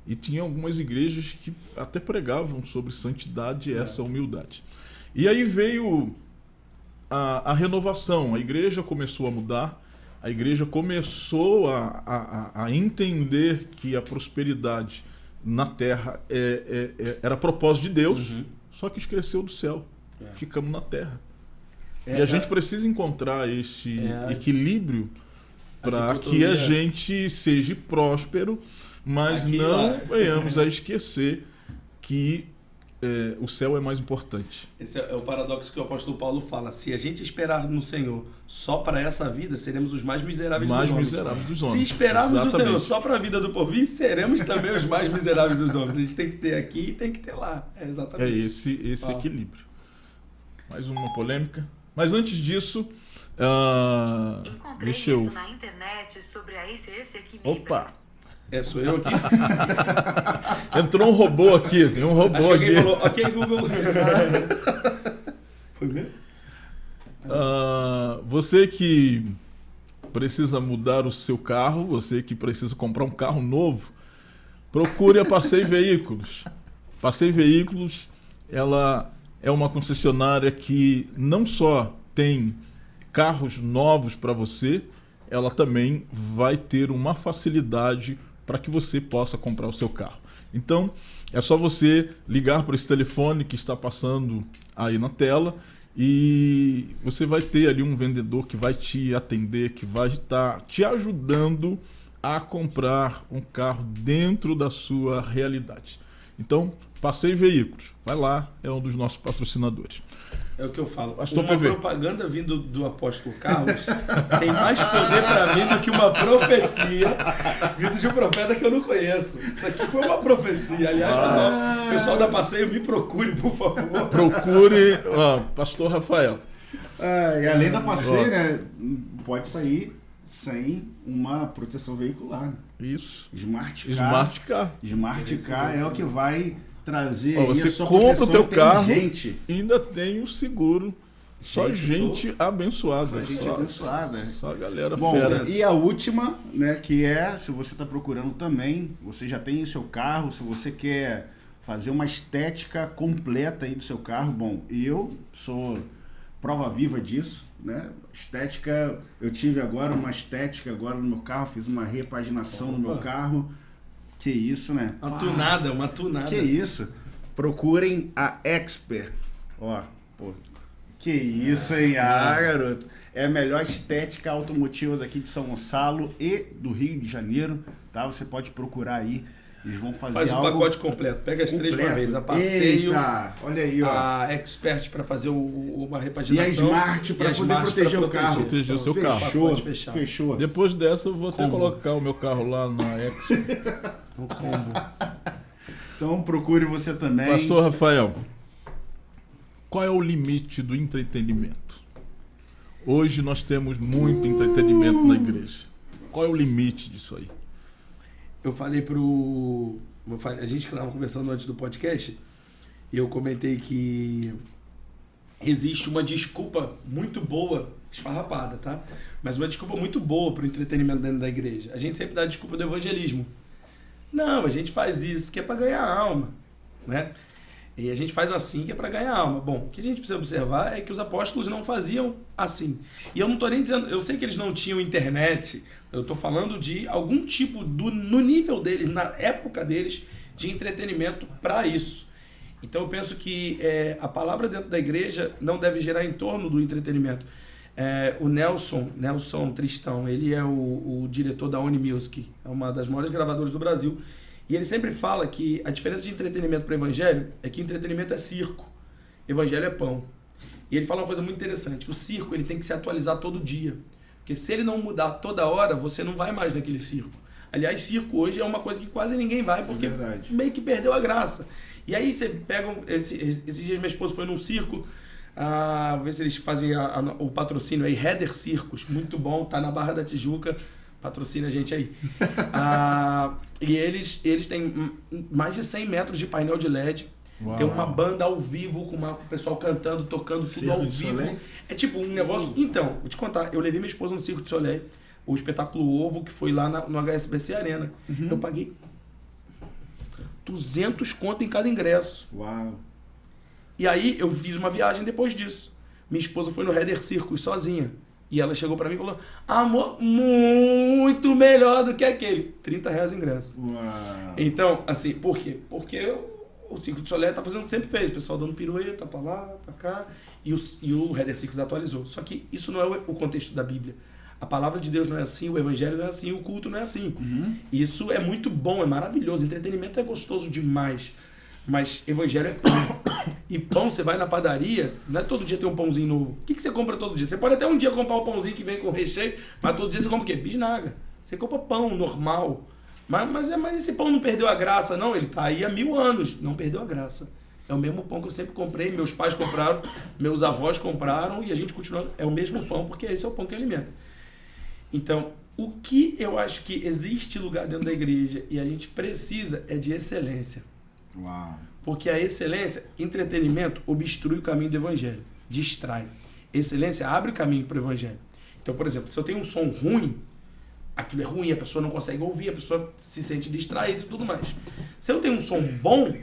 E tinha algumas igrejas que até pregavam sobre santidade e essa humildade. E aí veio a renovação, a igreja começou a mudar, a igreja começou a entender que a prosperidade na terra era propósito de Deus, só que esqueceu do céu. Ficamos na terra. E a gente precisa encontrar esse equilíbrio para que a gente seja próspero, mas Aqui, não lá. venhamos a esquecer que o céu é mais importante. Esse é o paradoxo que o apóstolo Paulo fala. Se a gente esperar no Senhor só para essa vida, seremos os mais miseráveis Mais dos homens. miseráveis dos homens. Se esperarmos no Exatamente. Senhor só para a vida do porvir, seremos também os mais miseráveis dos homens. A gente tem que ter aqui e tem que ter lá. É É exatamente. esse Ah. equilíbrio. Mais uma polêmica. Mas antes disso, Encontrei deixa eu... isso na internet sobre esse equilíbrio. Opa! Sou eu aqui. Entrou um robô aqui. Tem um robô Acho que alguém aqui. falou, ok, Google. Foi mesmo? Você que precisa mudar o seu carro, você que precisa comprar um carro novo, procure a Passeio Veículos. Passeio Veículos, ela é uma concessionária que não só tem carros novos para você, ela também vai ter uma facilidade para que você possa comprar o seu carro. Então, é só você ligar para esse telefone que está passando aí na tela e você vai ter ali um vendedor que vai te atender, que vai estar te ajudando a comprar um carro dentro da sua realidade. Então, Passeio Veículos, vai lá, é um dos nossos patrocinadores. É o que eu falo. Pastor Uma PV. propaganda vindo do apóstolo Carlos tem mais poder para mim do que uma profecia vindo de um profeta que eu não conheço. Isso aqui foi uma profecia. Aliás, pessoal da Passeio, me procure, por favor. Procure Pastor Rafael. E além da passeio, né, pode sair sem uma proteção veicular. Isso. Smart Car. Smart Car. Smart Car é o que vai trazer Ó, aí você a sua compra o proteção teu carro inteligente. e ainda tem o seguro. Só gente abençoada. Só gente abençoada. Só a galera Bom, fera. e a última, né, que é, se você está procurando também, você já tem o seu carro, se você quer fazer uma estética completa aí do seu carro, bom, eu sou prova viva disso, né? Estética, eu tive agora uma estética agora no meu carro, fiz uma repaginação no meu carro. Que isso, né? Uma tunada, uma tunada. Que isso? Procurem a Expert. Ó, pô. Que isso, hein? Garoto. É a melhor estética automotiva daqui de São Gonçalo e do Rio de Janeiro, tá? Você pode procurar aí. Eles vão fazer Faz o algo pacote completo. Pega as três de uma vez. A Passeio, Eita, olha aí, ó. a Expert para fazer uma E a repaginação. Smart para e a poder Smart proteger pra o carro. Proteger o seu Fechou, carro. Pode fechar. Fechou. Depois dessa, eu vou até Combo. colocar o meu carro lá na Expo. O combo. Então procure você também. Pastor Rafael, qual é o limite do entretenimento? Hoje nós temos muito entretenimento na igreja. Qual é o limite disso aí? Eu falei a gente que estava conversando antes do podcast, e eu comentei que existe uma desculpa muito boa, esfarrapada, tá? Mas uma desculpa muito boa para o entretenimento dentro da igreja. A gente sempre dá a desculpa do evangelismo. Não, a gente faz isso que é para ganhar alma, né? E a gente faz assim que é para ganhar alma. Bom, o que a gente precisa observar é que os apóstolos não faziam assim. E eu não estou nem dizendo, eu sei que eles não tinham internet, eu estou falando de algum tipo, no nível deles, na época deles, de entretenimento para isso. Então eu penso que a palavra dentro da igreja não deve girar em torno do entretenimento. O Nelson Tristão, ele é o diretor da Oni Music, é uma das maiores gravadoras do Brasil. E ele sempre fala que a diferença de entretenimento para o evangelho é que entretenimento é circo, evangelho é pão. E ele fala uma coisa muito interessante, o circo ele tem que se atualizar todo dia. Porque se ele não mudar toda hora, você não vai mais naquele circo. Aliás, circo hoje é uma coisa que quase ninguém vai, porque meio que perdeu a graça. E aí você pega, esses dias minha esposa foi num circo, ver se eles fazem o patrocínio aí, Header Circos, muito bom, tá na Barra da Tijuca, patrocina a gente aí. E eles têm mais de 100 metros de painel de LED. Uau. Tem uma banda ao vivo, com o pessoal cantando, tocando tudo Circo ao vivo. Soleil? É tipo um negócio... Então, vou te contar, eu levei minha esposa no Circo de Soleil, o espetáculo Ovo, que foi lá no HSBC Arena. Eu paguei 200 conto em cada ingresso. Uau! E aí eu fiz uma viagem depois disso. Minha esposa foi no Header Circus sozinha. E ela chegou pra mim e falou: amor, muito melhor do que aquele. R$30 o ingresso. Uau. Então, assim, por quê? Porque o Circo de Soleil tá fazendo o que sempre fez. O pessoal dando pirueta pra lá, pra cá. E o Header Circus atualizou. Só que isso não é o contexto da Bíblia. A palavra de Deus não é assim, o evangelho não é assim, o culto não é assim. Isso é muito bom, é maravilhoso. Entretenimento é gostoso demais. Mas evangelho é pão. E pão, você vai na padaria, não é todo dia tem um pãozinho novo. O que você compra todo dia? Você pode até um dia comprar um pãozinho que vem com recheio, mas todo dia você compra o quê? Bisnaga. Você compra pão normal. Mas esse pão não perdeu a graça, não. Ele tá aí há 1000 anos. Não perdeu a graça. É o mesmo pão que eu sempre comprei, meus pais compraram, meus avós compraram e a gente continua. É o mesmo pão, porque esse é o pão que alimenta. Então, o que eu acho que existe lugar dentro da igreja e a gente precisa é de excelência. Uau. Porque a excelência, entretenimento, obstrui o caminho do evangelho, distrai. Excelência abre o caminho para o evangelho. Então, por exemplo, se eu tenho um som ruim, aquilo é ruim, a pessoa não consegue ouvir, a pessoa se sente distraída e tudo mais. Se eu tenho um som bom,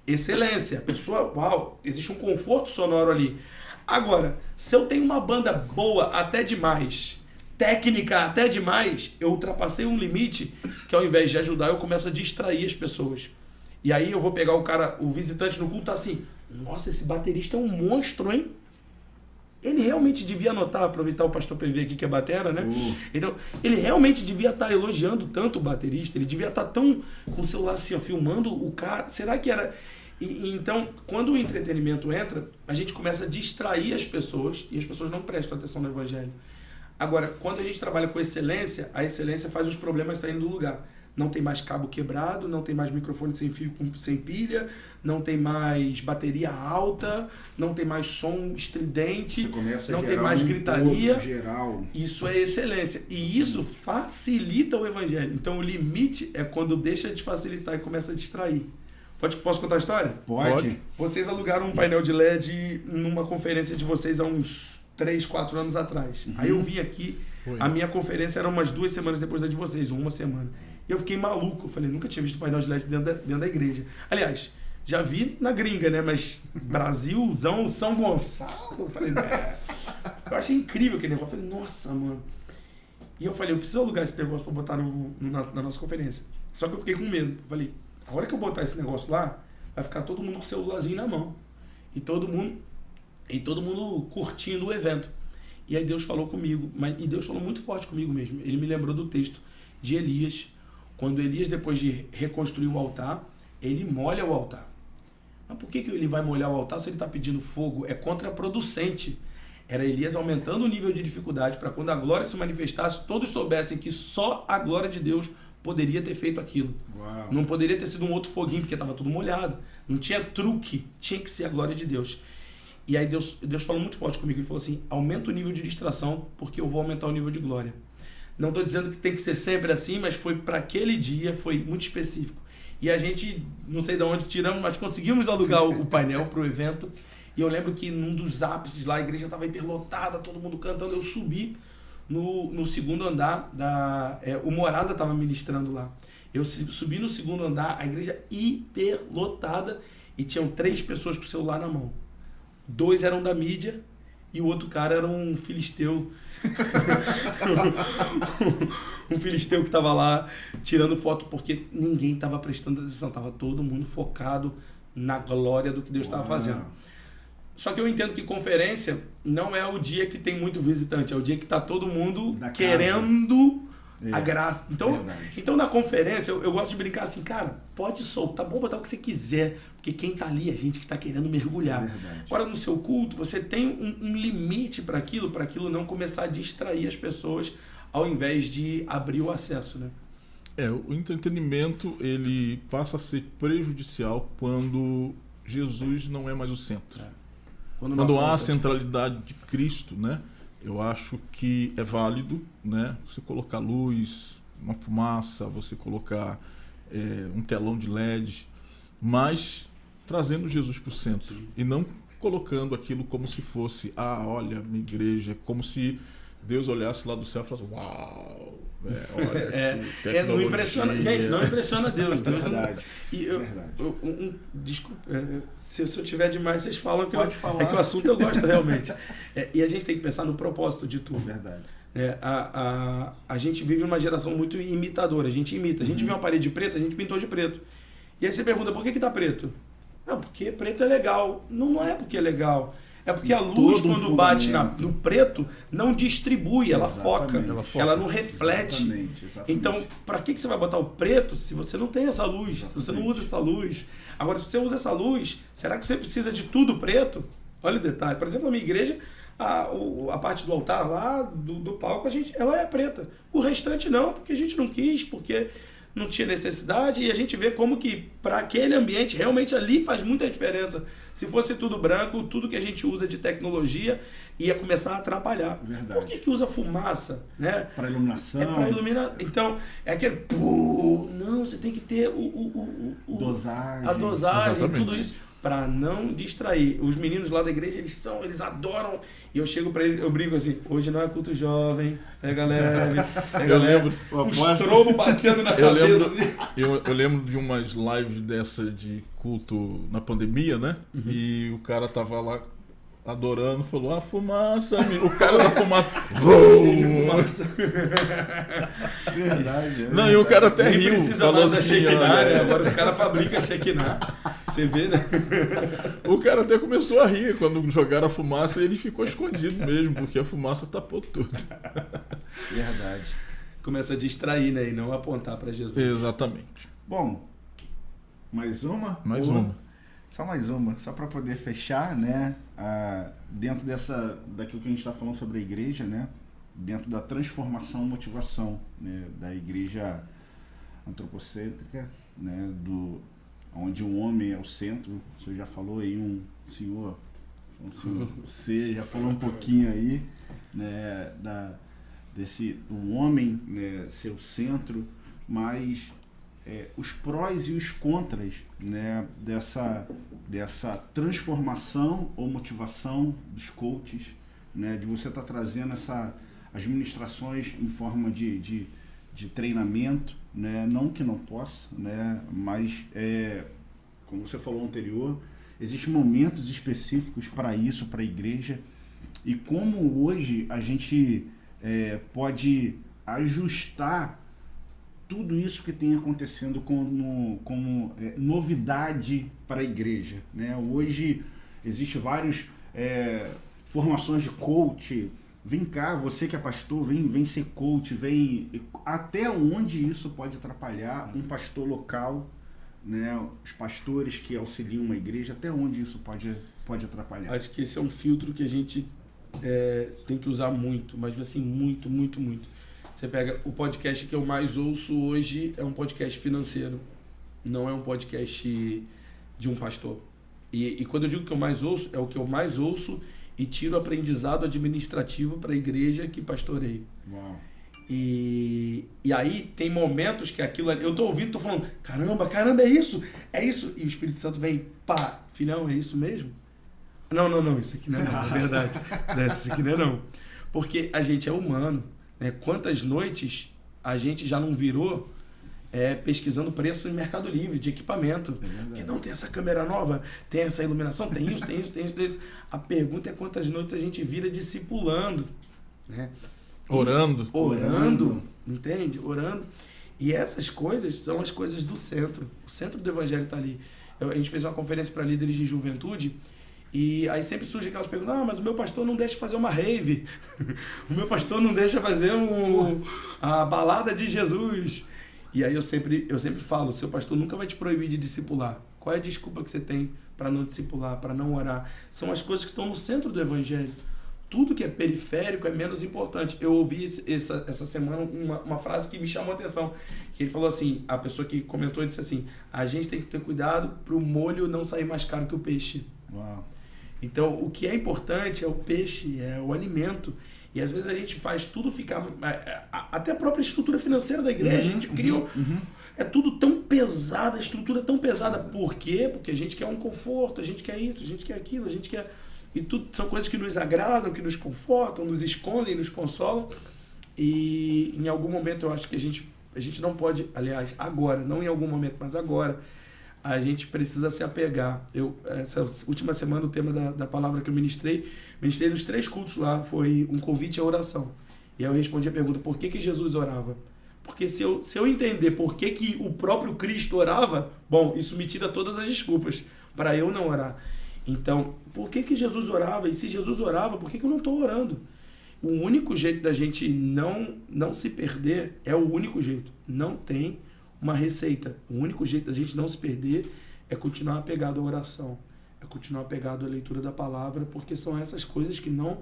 excelência, a pessoa, uau, existe um conforto sonoro ali. Agora, se eu tenho uma banda boa até demais, técnica até demais, eu ultrapassei um limite que ao invés de ajudar, eu começo a distrair as pessoas. E aí eu vou pegar o visitante no culto, tá assim, nossa, esse baterista é um monstro, hein? Ele realmente devia anotar, aproveitar o pastor PV aqui que é batera, né? Então, ele realmente devia estar elogiando tanto o baterista, ele devia estar tão com o celular assim, ó, filmando o cara. Será que era... Então, quando o entretenimento entra, a gente começa a distrair as pessoas e as pessoas não prestam atenção no evangelho. Agora, quando a gente trabalha com excelência, a excelência faz os problemas saírem do lugar. Não tem mais cabo quebrado, não tem mais microfone sem fio, sem pilha, não tem mais bateria alta, não tem mais som estridente, não tem mais gritaria. Geral. Isso é excelência. E isso facilita o evangelho. Então o limite é quando deixa de facilitar e começa a distrair. Posso contar a história? Pode. Vocês alugaram um painel de LED numa conferência de vocês há uns 3, 4 anos atrás. Aí eu vim aqui, a minha conferência era umas 2 semanas depois da de vocês, uma semana. E eu fiquei maluco, eu falei, nunca tinha visto painel de LED dentro da igreja. Aliás, já vi na gringa, né? Mas Brasilzão, São Gonçalo, eu falei, eu achei incrível aquele negócio. Eu falei, nossa, mano. E eu falei, eu preciso alugar esse negócio pra botar na nossa conferência. Só que eu fiquei com medo. Eu falei, a hora que eu botar esse negócio lá, vai ficar todo mundo com o celularzinho na mão. E todo mundo curtindo o evento. E aí Deus falou comigo, e Deus falou muito forte comigo mesmo. Ele me lembrou do texto de Elias. Quando Elias, depois de reconstruir o altar, ele molha o altar. Mas por que ele vai molhar o altar se ele está pedindo fogo? É contraproducente. Era Elias aumentando o nível de dificuldade para quando a glória se manifestasse, todos soubessem que só a glória de Deus poderia ter feito aquilo. Uau. Não poderia ter sido um outro foguinho, porque estava tudo molhado. Não tinha truque, tinha que ser a glória de Deus. E aí Deus falou muito forte comigo. Ele falou assim, aumenta o nível de distração, porque eu vou aumentar o nível de glória. Não estou dizendo que tem que ser sempre assim, mas foi para aquele dia, foi muito específico. E a gente, não sei de onde tiramos, mas conseguimos alugar o painel para o evento. E eu lembro que num dos ápices lá, a igreja estava hiperlotada, todo mundo cantando. Eu subi no segundo andar, o Morada estava ministrando lá. Eu subi no segundo andar, a igreja hiperlotada. e tinham 3 pessoas com o celular na mão. 2 eram da mídia e o outro cara era um filisteu. Um filisteu que estava lá tirando foto porque ninguém estava prestando atenção, estava todo mundo focado na glória do que Deus estava fazendo. Só que eu entendo que conferência não é o dia que tem muito visitante, é o dia que está todo mundo querendo a graça. Então na conferência eu gosto de brincar assim, cara, pode soltar, botar o que você quiser, porque quem está ali é gente que está querendo mergulhar. Agora no seu culto você tem um limite para aquilo não começar a distrair as pessoas ao invés de abrir o acesso, né? O entretenimento ele passa a ser prejudicial quando Jesus não é mais o centro. Quando há a centralidade de Cristo, né? Eu acho que é válido, né? Você colocar luz, uma fumaça, você colocar um telão de LED, mas trazendo Jesus para o centro e não colocando aquilo como se fosse, olha, minha igreja, como se Deus olhasse lá do céu e falasse, uau, olha que tecnologia. Não impressiona, gente, não impressiona Deus. Verdade. Desculpa, se eu tiver demais, vocês falam que Pode falar. É que o assunto eu gosto realmente. E a gente tem que pensar no propósito de tudo. Verdade. A gente vive uma geração muito imitadora, a gente imita. A gente viu uma parede preta, a gente pintou de preto. E aí você pergunta, por que tá preto? Não, porque preto é legal. Não é porque é legal. É porque a luz, quando bate no preto, não distribui, ela foca, ela não reflete. Exatamente. Então, para que você vai botar o preto se você não tem essa luz, se você não usa essa luz? Agora, se você usa essa luz, será que você precisa de tudo preto? Olha o detalhe. Por exemplo, na minha igreja, a parte do altar lá, do palco, ela é preta. O restante não, porque a gente não quis, porque não tinha necessidade, e a gente vê como que para aquele ambiente realmente ali faz muita diferença. Se fosse tudo branco, tudo que a gente usa de tecnologia ia começar a atrapalhar. Verdade. Por que usa fumaça, né? Para iluminação. É para iluminar. Então, é aquele não, você tem que ter dosagem. A dosagem, Exatamente. tudo isso para não distrair. Os meninos lá da igreja, eles adoram. E eu chego para eles, eu brinco assim, hoje não é culto jovem, pega leve, lembro, um estrobo batendo na cabeça. Eu lembro de umas lives dessa de culto na pandemia, né? E o cara tava lá adorando, falou, a fumaça, o cara da fumaça. Verdade. Não, e o cara até Nem riu. precisa Falou mais da assim, Shekinah, olha, né? Agora os caras fabricam Shekinah. Você vê, né? O cara até começou a rir quando jogaram a fumaça e ele ficou escondido mesmo, porque a fumaça tapou tudo. Verdade. Começa a distrair, né? E não apontar para Jesus. Exatamente. Bom, mais uma? Mais uma. Só mais uma, só para poder fechar, né? Dentro daquilo que a gente está falando sobre a igreja, né? Dentro da transformação e motivação, né? Da igreja antropocêntrica, né? Onde o homem é o centro. Você já falou aí, você já falou um pouquinho aí, né? Do homem, né, ser o centro, mas os prós e os contras, né, dessa transformação ou motivação dos coaches, né, de você estar trazendo as ministrações em forma de treinamento, né, não que não possa, né, mas como você falou anterior, existem momentos específicos para isso, para a igreja, e como hoje a gente pode ajustar tudo isso que tem acontecendo como novidade para a igreja, né? Hoje existem várias formações de coach. Vem cá, você que é pastor, vem ser coach, vem até onde isso pode atrapalhar um pastor local, né? Os pastores que auxiliam uma igreja, até onde isso pode atrapalhar. Acho que esse é um filtro que a gente tem que usar muito, mas assim, muito, muito, muito. Você pega o podcast que eu mais ouço hoje, é um podcast financeiro, não é um podcast de um pastor. E quando eu digo que eu mais ouço, é o que eu mais ouço e tiro aprendizado administrativo para a igreja que pastorei. Uau. E aí tem momentos que aquilo ali, eu tô ouvindo, tô falando, caramba, é isso. E o Espírito Santo vem, pá, filhão, é isso mesmo? Não, isso aqui não é verdade. Isso aqui não. Porque a gente é humano. Quantas noites a gente já não virou pesquisando preço em Mercado Livre de equipamento. Porque não tem essa câmera nova, tem essa iluminação, tem isso, tem isso, tem isso, tem isso. A pergunta é quantas noites a gente vira discipulando, né? Orando, entende? Orando. E essas coisas são as coisas do centro. O centro do evangelho está ali. A gente fez uma conferência para líderes de juventude e aí sempre surge aquelas perguntas: mas o meu pastor não deixa fazer uma rave. O meu pastor não deixa fazer a balada de Jesus. E aí eu sempre falo: seu pastor nunca vai te proibir de discipular. Qual é a desculpa que você tem para não discipular, para não orar? São as coisas que estão no centro do evangelho. Tudo que é periférico é menos importante. Eu ouvi essa semana uma frase que me chamou a atenção. Que ele falou assim, a pessoa que comentou disse assim: a gente tem que ter cuidado para o molho não sair mais caro que o peixe. Uau. Então, o que é importante é o peixe, é o alimento. E às vezes a gente faz tudo ficar... Até a própria estrutura financeira da igreja, a gente criou... É tudo tão pesado, a estrutura é tão pesada. Por quê? Porque a gente quer um conforto, a gente quer isso, a gente quer aquilo, a gente quer... E tudo são coisas que nos agradam, que nos confortam, nos escondem, nos consolam. E em algum momento eu acho que a gente não pode, aliás, agora, não em algum momento, mas agora, a gente precisa se apegar. Essa última semana o tema da palavra que eu ministrei nos 3 cultos lá, foi um convite à oração. E aí eu respondi a pergunta: por que Jesus orava? Porque se eu entender por que o próprio Cristo orava, bom, isso me tira todas as desculpas para eu não orar. Então, por que Jesus orava? E se Jesus orava, por que eu não estou orando? O único jeito da gente não se perder é o único jeito. Não tem uma receita. O único jeito da gente não se perder é continuar apegado à oração. É continuar apegado à leitura da palavra, porque são essas coisas que não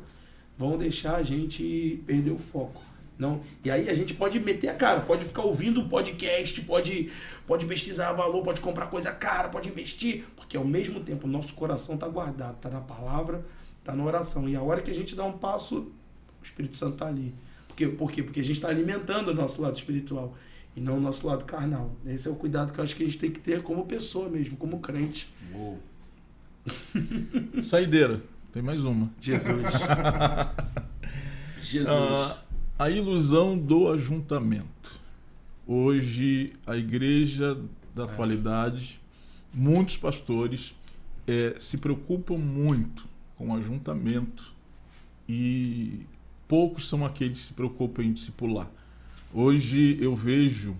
vão deixar a gente perder o foco. Não. E aí a gente pode meter a cara, pode ficar ouvindo podcast, pode pesquisar valor, pode comprar coisa cara, pode investir, porque ao mesmo tempo o nosso coração está guardado, está na palavra, está na oração. E a hora que a gente dá um passo, o Espírito Santo está ali. Por quê? Porque a gente está alimentando o nosso lado espiritual e não o nosso lado carnal. Esse é o cuidado que eu acho que a gente tem que ter como pessoa mesmo, como crente. Uou. Saideira, tem mais uma. Jesus. Jesus. A ilusão do ajuntamento. Hoje, a igreja da atualidade, muitos pastores se preocupam muito com o ajuntamento e poucos são aqueles que se preocupam em discipular. Hoje eu vejo,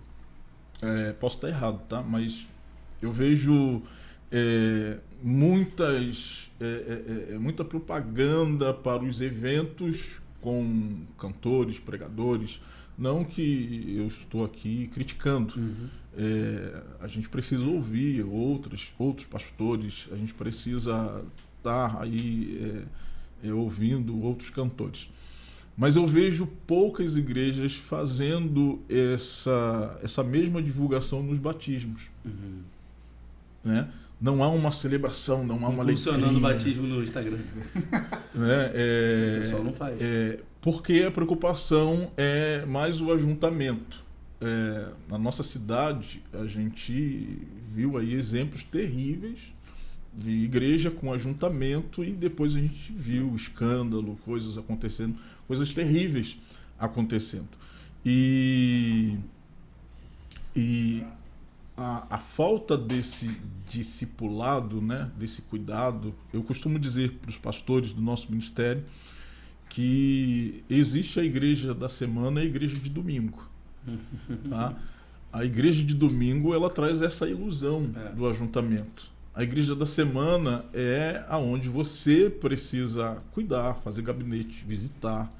posso estar errado, tá? Mas eu vejo muita propaganda para os eventos com cantores, pregadores. Não que eu estou aqui criticando. A gente precisa ouvir outros pastores, a gente precisa estar aí ouvindo outros cantores. Mas eu vejo poucas igrejas fazendo essa mesma divulgação nos batismos. Né? Não há uma celebração, não há uma alegria. Funcionando o batismo no Instagram. Né? O pessoal não faz. Porque a preocupação é mais o ajuntamento. Na nossa cidade, a gente viu aí exemplos terríveis de igreja com ajuntamento e depois a gente viu escândalo, coisas acontecendo, coisas terríveis acontecendo. E a falta desse discipulado, né, desse cuidado, eu costumo dizer para os pastores do nosso ministério que existe a igreja da semana e a igreja de domingo. Tá? A igreja de domingo, ela traz essa ilusão do ajuntamento. A igreja da semana é aonde você precisa cuidar, fazer gabinete, visitar.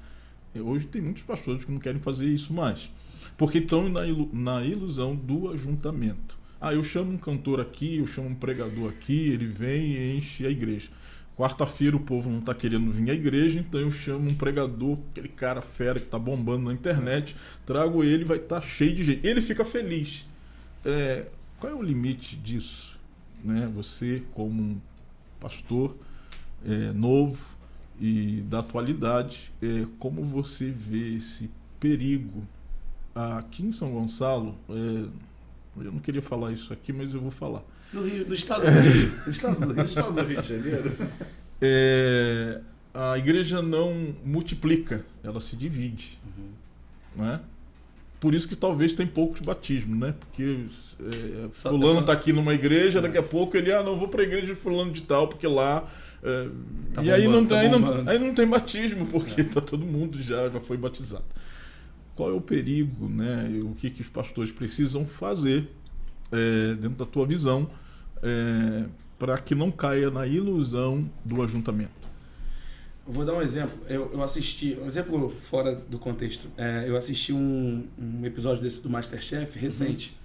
Hoje tem muitos pastores que não querem fazer isso mais, porque estão na ilusão do ajuntamento. Eu chamo um cantor aqui, eu chamo um pregador aqui, ele vem e enche a igreja. Quarta-feira o povo não está querendo vir à igreja, então eu chamo um pregador, aquele cara fera que está bombando na internet, trago ele, vai estar cheio de gente. Ele fica feliz. Qual é o limite disso? Né? Você, como um pastor novo e da atualidade, como você vê esse perigo? Aqui em São Gonçalo, eu não queria falar isso aqui, mas eu vou falar. No estado do Rio. No estado do Rio de Janeiro. A igreja não multiplica, ela se divide. Né? por isso que talvez tem poucos batismos, né? Porque Só- fulano só- está aqui numa igreja, daqui a pouco ele, não, vou para a igreja de fulano de tal, porque lá... Tá e aí, bombando, tá aí bombando. não tem batismo, porque tá todo mundo já foi batizado. Qual é o perigo, né? O que os pastores precisam fazer dentro da tua visão para que não caia na ilusão do ajuntamento? Eu vou dar um exemplo. Eu assisti, um exemplo fora do contexto. Eu assisti um episódio desse do MasterChef recente.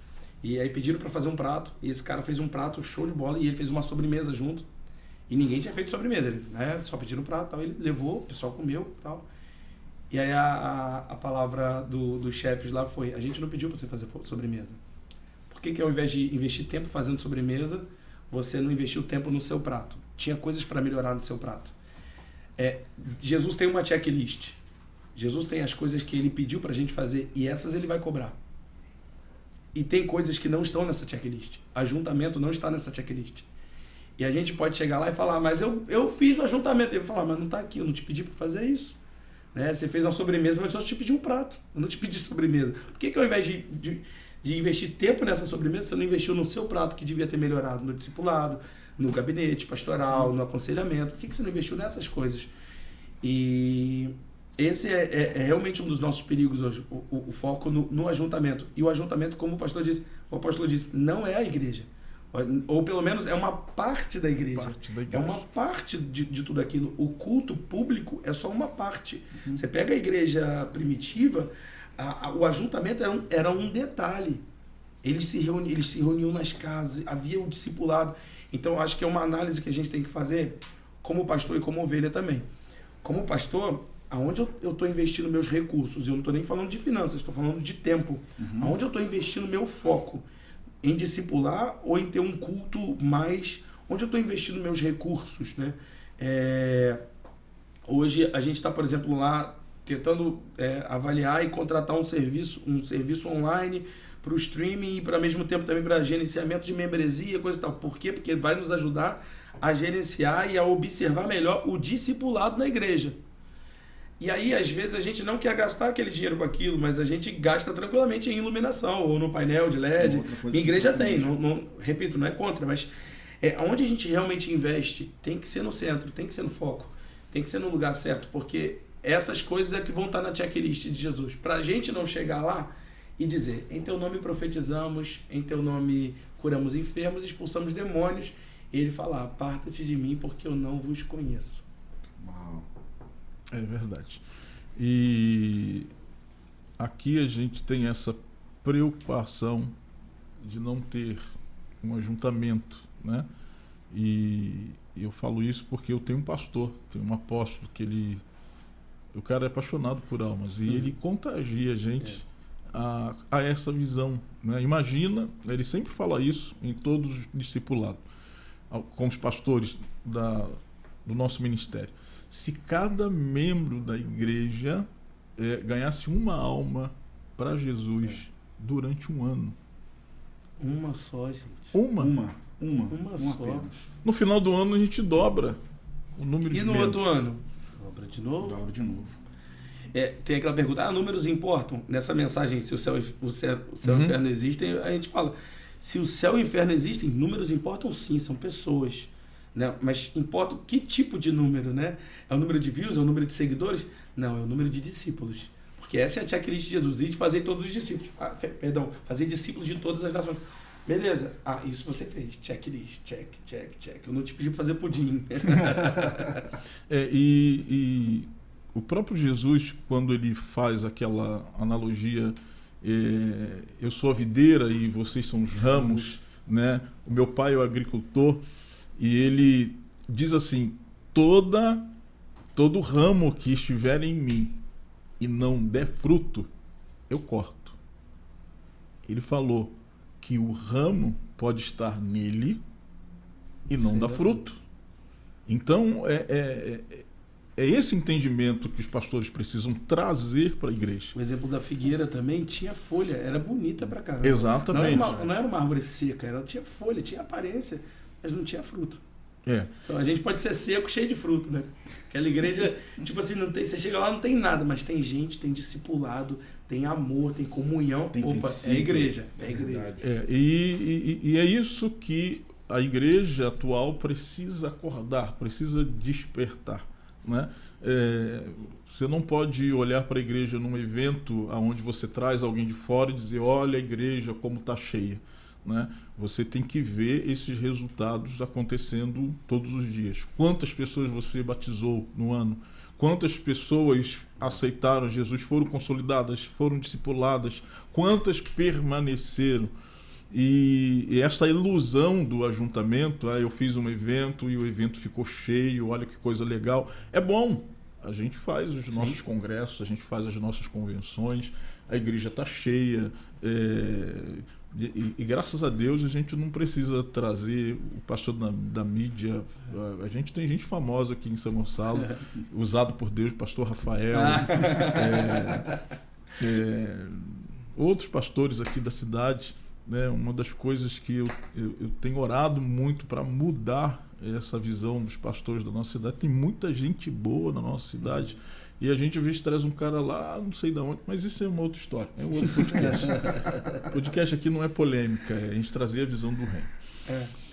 E aí pediram para fazer um prato. E esse cara fez um prato show de bola. E ele fez uma sobremesa junto. E ninguém tinha feito sobremesa. Ele, só pediram um prato. Tal. Ele levou, o pessoal comeu tal. E aí a palavra dos chefes lá foi: a gente não pediu para você fazer sobremesa. Por que ao invés de investir tempo fazendo sobremesa, você não investiu tempo no seu prato? Tinha coisas para melhorar no seu prato. Jesus tem uma checklist. Jesus tem as coisas que ele pediu pra gente fazer e essas ele vai cobrar. E tem coisas que não estão nessa checklist. Ajuntamento não está nessa checklist. E a gente pode chegar lá e falar: mas eu fiz o ajuntamento. Ele vai falar: mas não está aqui, eu não te pedi para fazer isso. Né? Você fez uma sobremesa, mas eu só te pedi um prato. Eu não te pedi sobremesa. Por que ao invés de investir tempo nessa sobremesa, você não investiu no seu prato que devia ter melhorado, no discipulado, no gabinete pastoral, no aconselhamento? Por que você não investiu nessas coisas? E esse é realmente um dos nossos perigos hoje, o foco no ajuntamento. E o ajuntamento, como o apóstolo disse, não é a igreja. Ou pelo menos é uma parte da igreja. É uma parte de tudo aquilo. O culto público é só uma parte. Você pega a igreja primitiva, o ajuntamento era um detalhe. Eles se reuniam nas casas, havia o discipulado. Então, acho que é uma análise que a gente tem que fazer como pastor e como ovelha também. Como pastor, aonde eu estou investindo meus recursos? Eu não estou nem falando de finanças, estou falando de tempo. Aonde eu estou investindo meu foco? Em discipular ou em ter um culto mais... Onde eu estou investindo meus recursos, né? Hoje a gente está, por exemplo, lá tentando avaliar e contratar um serviço online para o streaming e para ao mesmo tempo também para gerenciamento de membresia, coisa e tal. Por quê? Porque vai nos ajudar a gerenciar e a observar melhor o discipulado na igreja. E aí, às vezes, a gente não quer gastar aquele dinheiro com aquilo, mas a gente gasta tranquilamente em iluminação ou no painel de LED. Minha igreja tem, repito, não é contra, mas onde a gente realmente investe tem que ser no centro, tem que ser no foco, tem que ser no lugar certo, porque essas coisas é que vão estar na checklist de Jesus. Para a gente não chegar lá e dizer: em teu nome profetizamos, em teu nome curamos enfermos, expulsamos demônios, e ele falar: aparta-te de mim porque eu não vos conheço. Uau. É verdade. E aqui a gente tem essa preocupação de não ter um ajuntamento, né? E eu falo isso porque eu tenho um pastor, tenho um apóstolo que o cara é apaixonado por almas e ele contagia a gente a essa visão, né? Imagina, ele sempre fala isso em todos os discipulados, com os pastores do nosso ministério. Se cada membro da igreja ganhasse uma alma para Jesus durante um ano. Uma só, gente. Uma só. Apenas. No final do ano a gente dobra o número de E no membros. outro ano? Dobra de novo? Dobra de novo. Tem aquela pergunta: números importam? Nessa mensagem, se o céu e o inferno existem, a gente fala: se o céu e o inferno existem, números importam sim, são pessoas. Né? Mas importa que tipo de número, né? É o número de views? É o número de seguidores? Não, é o número de discípulos. Porque essa é a checklist de Jesus, e de fazer todos os discípulos. Fazer discípulos de todas as nações. Beleza. Isso você fez. Checklist, check. Eu não te pedi para fazer pudim. E o próprio Jesus, quando ele faz aquela analogia, eu sou a videira e vocês são os ramos, né? O meu pai é o agricultor, e ele diz assim: todo ramo que estiver em mim e não der fruto, eu corto. Ele falou que o ramo pode estar nele e não dar fruto. Então, é esse entendimento que os pastores precisam trazer para a igreja. O exemplo da figueira também tinha folha, era bonita pra caramba. Exatamente. Não era uma árvore seca, ela tinha folha, tinha aparência, mas não tinha fruto. Então a gente pode ser seco, cheio de fruto, né? Aquela igreja, tipo assim, não tem, você chega lá, não tem nada, mas tem gente, tem discipulado, tem amor, tem comunhão. Tem Opa, princípio. é igreja. É É igreja. verdade. E é isso que a igreja atual precisa acordar, precisa despertar, né? Você não pode olhar para a igreja num evento onde você traz alguém de fora e dizer, olha a igreja como está cheia, né? Você tem que ver esses resultados acontecendo todos os dias. Quantas pessoas você batizou no ano? Quantas pessoas aceitaram Jesus, foram consolidadas, foram discipuladas? Quantas permaneceram? E essa ilusão do ajuntamento, eu fiz um evento e o evento ficou cheio, olha que coisa legal. É bom, a gente faz os nossos congressos, a gente faz as nossas convenções, a igreja está cheia, e graças a Deus a gente não precisa trazer o pastor da mídia. A gente tem gente famosa aqui em São Gonçalo, usado por Deus, pastor Rafael, outros pastores aqui da cidade, né? Uma das coisas que eu tenho orado muito para mudar essa visão dos pastores da nossa cidade. Tem muita gente boa na nossa cidade. E a gente às vezes traz um cara lá, não sei de onde, mas isso é uma outra história, é um outro podcast. O podcast aqui não é polêmica, é a gente trazer a visão do reino.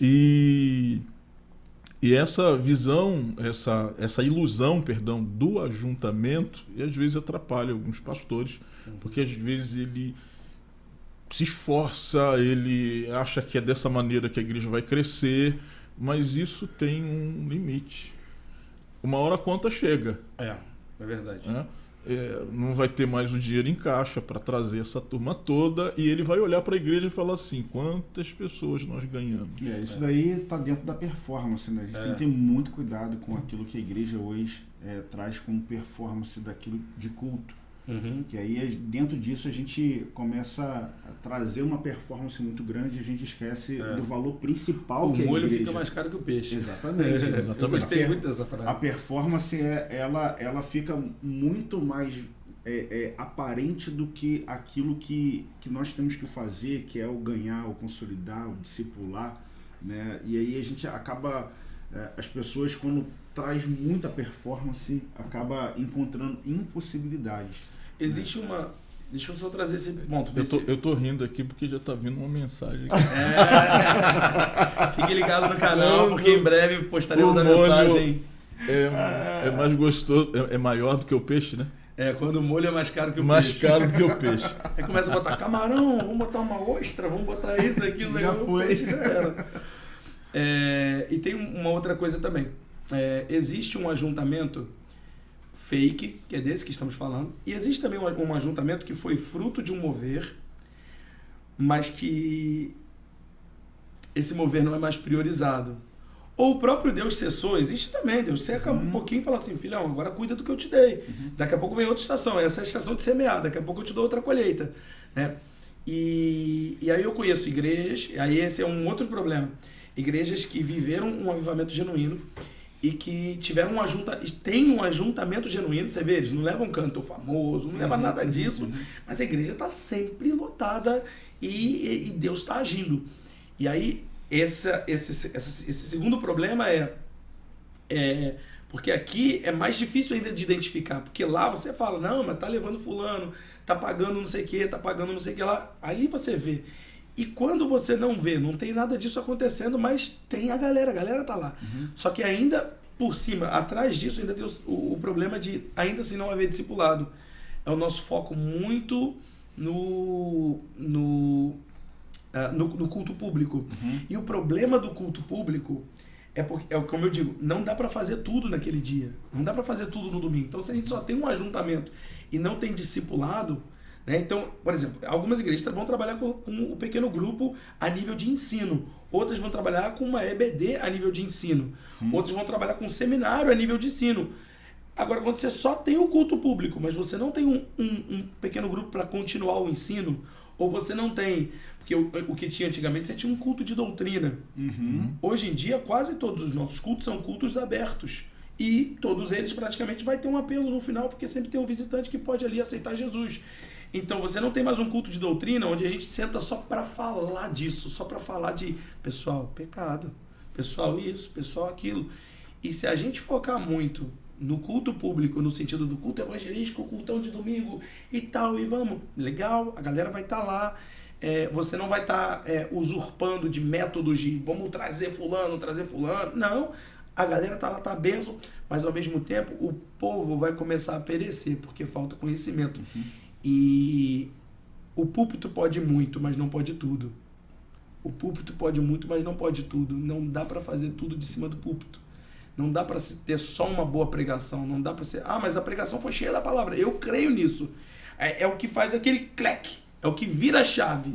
E essa visão, essa ilusão, perdão, do ajuntamento, e às vezes atrapalha alguns pastores, porque às vezes ele se esforça, ele acha que é dessa maneira que a igreja vai crescer, mas isso tem um limite. Uma hora a conta chega. É verdade. Né? Não vai ter mais o dinheiro em caixa para trazer essa turma toda, e ele vai olhar para a igreja e falar assim, quantas pessoas nós ganhamos? Isso daí está dentro da performance, né? A gente tem que ter muito cuidado com aquilo que a igreja hoje traz como performance daquilo de culto. Que aí dentro disso a gente começa a trazer uma performance muito grande e a gente esquece do valor principal que a igreja... O molho fica mais caro que o peixe. Exatamente. Eu gostei muito dessa frase. A performance ela fica muito mais aparente do que aquilo que nós temos que fazer, que é o ganhar, o consolidar, o discipular, né? E aí a gente acaba... as pessoas, quando traz muita performance, acaba encontrando impossibilidades. Existe uma... Deixa eu só trazer esse ponto. Eu tô rindo aqui porque já tá vindo uma mensagem aqui. Fique ligado no canal, porque em breve postaremos a mensagem. É mais gostoso, é maior do que o peixe, né? Quando o molho é mais caro que o peixe. Mais caro do que o peixe. Aí começa a botar camarão, vamos botar uma ostra, vamos botar isso, aquilo, já foi. O peixe já era. E tem uma outra coisa também. Existe um ajuntamento fake, que é desse que estamos falando, e existe também um ajuntamento que foi fruto de um mover, mas que esse mover não é mais priorizado. Ou o próprio Deus cessou, existe também, Deus seca um pouquinho e fala assim, filhão, agora cuida do que eu te dei. Daqui a pouco vem outra estação, essa é a estação de semear, daqui a pouco eu te dou outra colheita. Né? E aí eu conheço igrejas, aí esse é um outro problema, igrejas que viveram um avivamento genuíno, e que tiveram tem um ajuntamento genuíno, você vê, eles não levam um cantor famoso, não leva nada disso, mas a igreja está sempre lotada e Deus está agindo. E aí, esse segundo problema porque aqui é mais difícil ainda de identificar, porque lá você fala, não, mas tá levando fulano, tá pagando não sei o que, tá pagando não sei o que lá, ali você vê. E quando você não vê, não tem nada disso acontecendo, mas tem a galera tá lá. Só que ainda por cima, atrás disso, ainda tem o problema de ainda assim não haver discipulado. É o nosso foco muito no culto público. E o problema do culto público como eu digo, não dá para fazer tudo naquele dia. Não dá para fazer tudo no domingo. Então, se a gente só tem um ajuntamento e não tem discipulado, né? Então, por exemplo, algumas igrejas vão trabalhar com um pequeno grupo a nível de ensino, outras vão trabalhar com uma EBD a nível de ensino, outras vão trabalhar com um seminário a nível de ensino. Agora, quando você só tem o culto público, mas você não tem um pequeno grupo para continuar o ensino, ou você não tem... Porque o que tinha antigamente, você tinha um culto de doutrina. Hoje em dia, quase todos os nossos cultos são cultos abertos. E todos eles praticamente vai ter um apelo no final, porque sempre tem um visitante que pode ali aceitar Jesus. Então você não tem mais um culto de doutrina onde a gente senta só para falar disso, só para falar de pessoal, pecado, pessoal isso, pessoal aquilo. E se a gente focar muito No culto público, no sentido do culto evangelístico, cultão de domingo e tal, e vamos, legal, a galera vai estar lá. Você não vai estar usurpando de métodos de vamos trazer fulano. Não, a galera tá lá, tá bênção, mas ao mesmo tempo o povo vai começar a perecer, porque falta conhecimento. E o púlpito pode muito, mas não pode tudo. O púlpito pode muito, mas não pode tudo. Não dá para fazer tudo de cima do púlpito. Não dá para ter só uma boa pregação. Não dá para ser, mas a pregação foi cheia da palavra. Eu creio nisso. É o que faz aquele cleque. É o que vira a chave.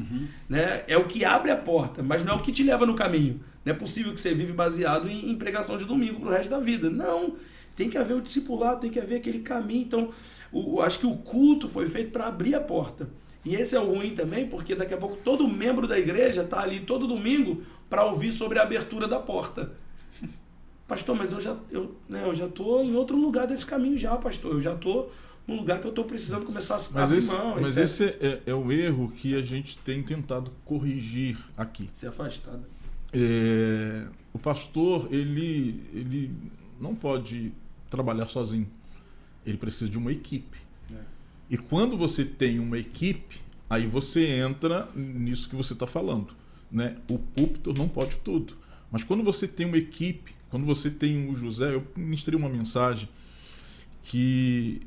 Né? É o que abre a porta, mas não é o que te leva no caminho. Não é possível que você vive baseado em pregação de domingo pro resto da vida. Não. Tem que haver o discipulado, tem que haver aquele caminho. Então, acho que o culto foi feito para abrir a porta. E esse é o ruim também, porque daqui a pouco todo membro da igreja está ali todo domingo para ouvir sobre a abertura da porta. Pastor, mas eu já estou em outro lugar desse caminho já, pastor. Eu já estou num lugar que eu estou precisando começar a abrir mão. Mas esse é o erro que a gente tem tentado corrigir aqui. Se afastar. O pastor, ele não pode trabalhar sozinho. Ele precisa de uma equipe. E quando você tem uma equipe, aí você entra nisso que você está falando. Né? O púlpito não pode tudo. Mas quando você tem uma equipe, quando você tem o José, eu ministrei uma mensagem que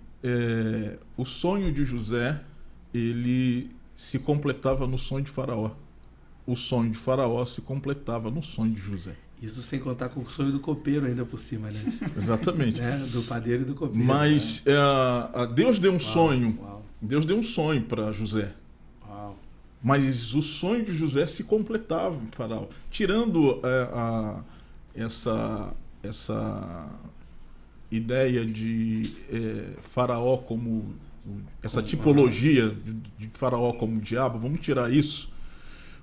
o sonho de José, ele se completava no sonho de Faraó. O sonho de Faraó se completava no sonho de José. Isso sem contar com o sonho do copeiro ainda por cima, né? Exatamente. Né? Do padeiro e do copeiro. Mas Deus deu um sonho. Deus deu um sonho para José. Mas o sonho de José se completava em Faraó. Tirando essa ideia de Faraó como... essa tipologia de Faraó como diabo, vamos tirar isso.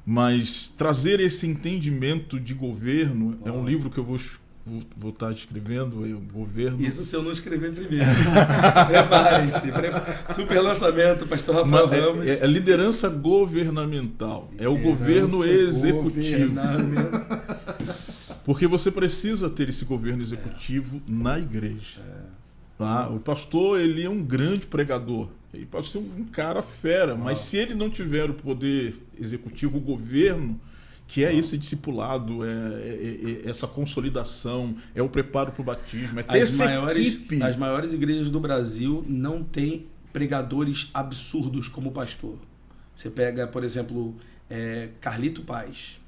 Mas trazer esse entendimento de governo é um livro que eu vou estar escrevendo, governo. Isso se eu não escrever primeiro. Preparem-se. Super lançamento, pastor Rafael Ramos. É liderança governamental. É o governo executivo. Porque você precisa ter esse governo executivo na igreja. Tá? O pastor, ele é um grande pregador. Ele pode ser um cara fera, mas se ele não tiver o poder executivo, o governo, que é esse discipulado, essa consolidação, é o preparo para o batismo, é ter equipe. As maiores igrejas do Brasil não têm pregadores absurdos como pastor. Você pega, por exemplo, Carlito Paz,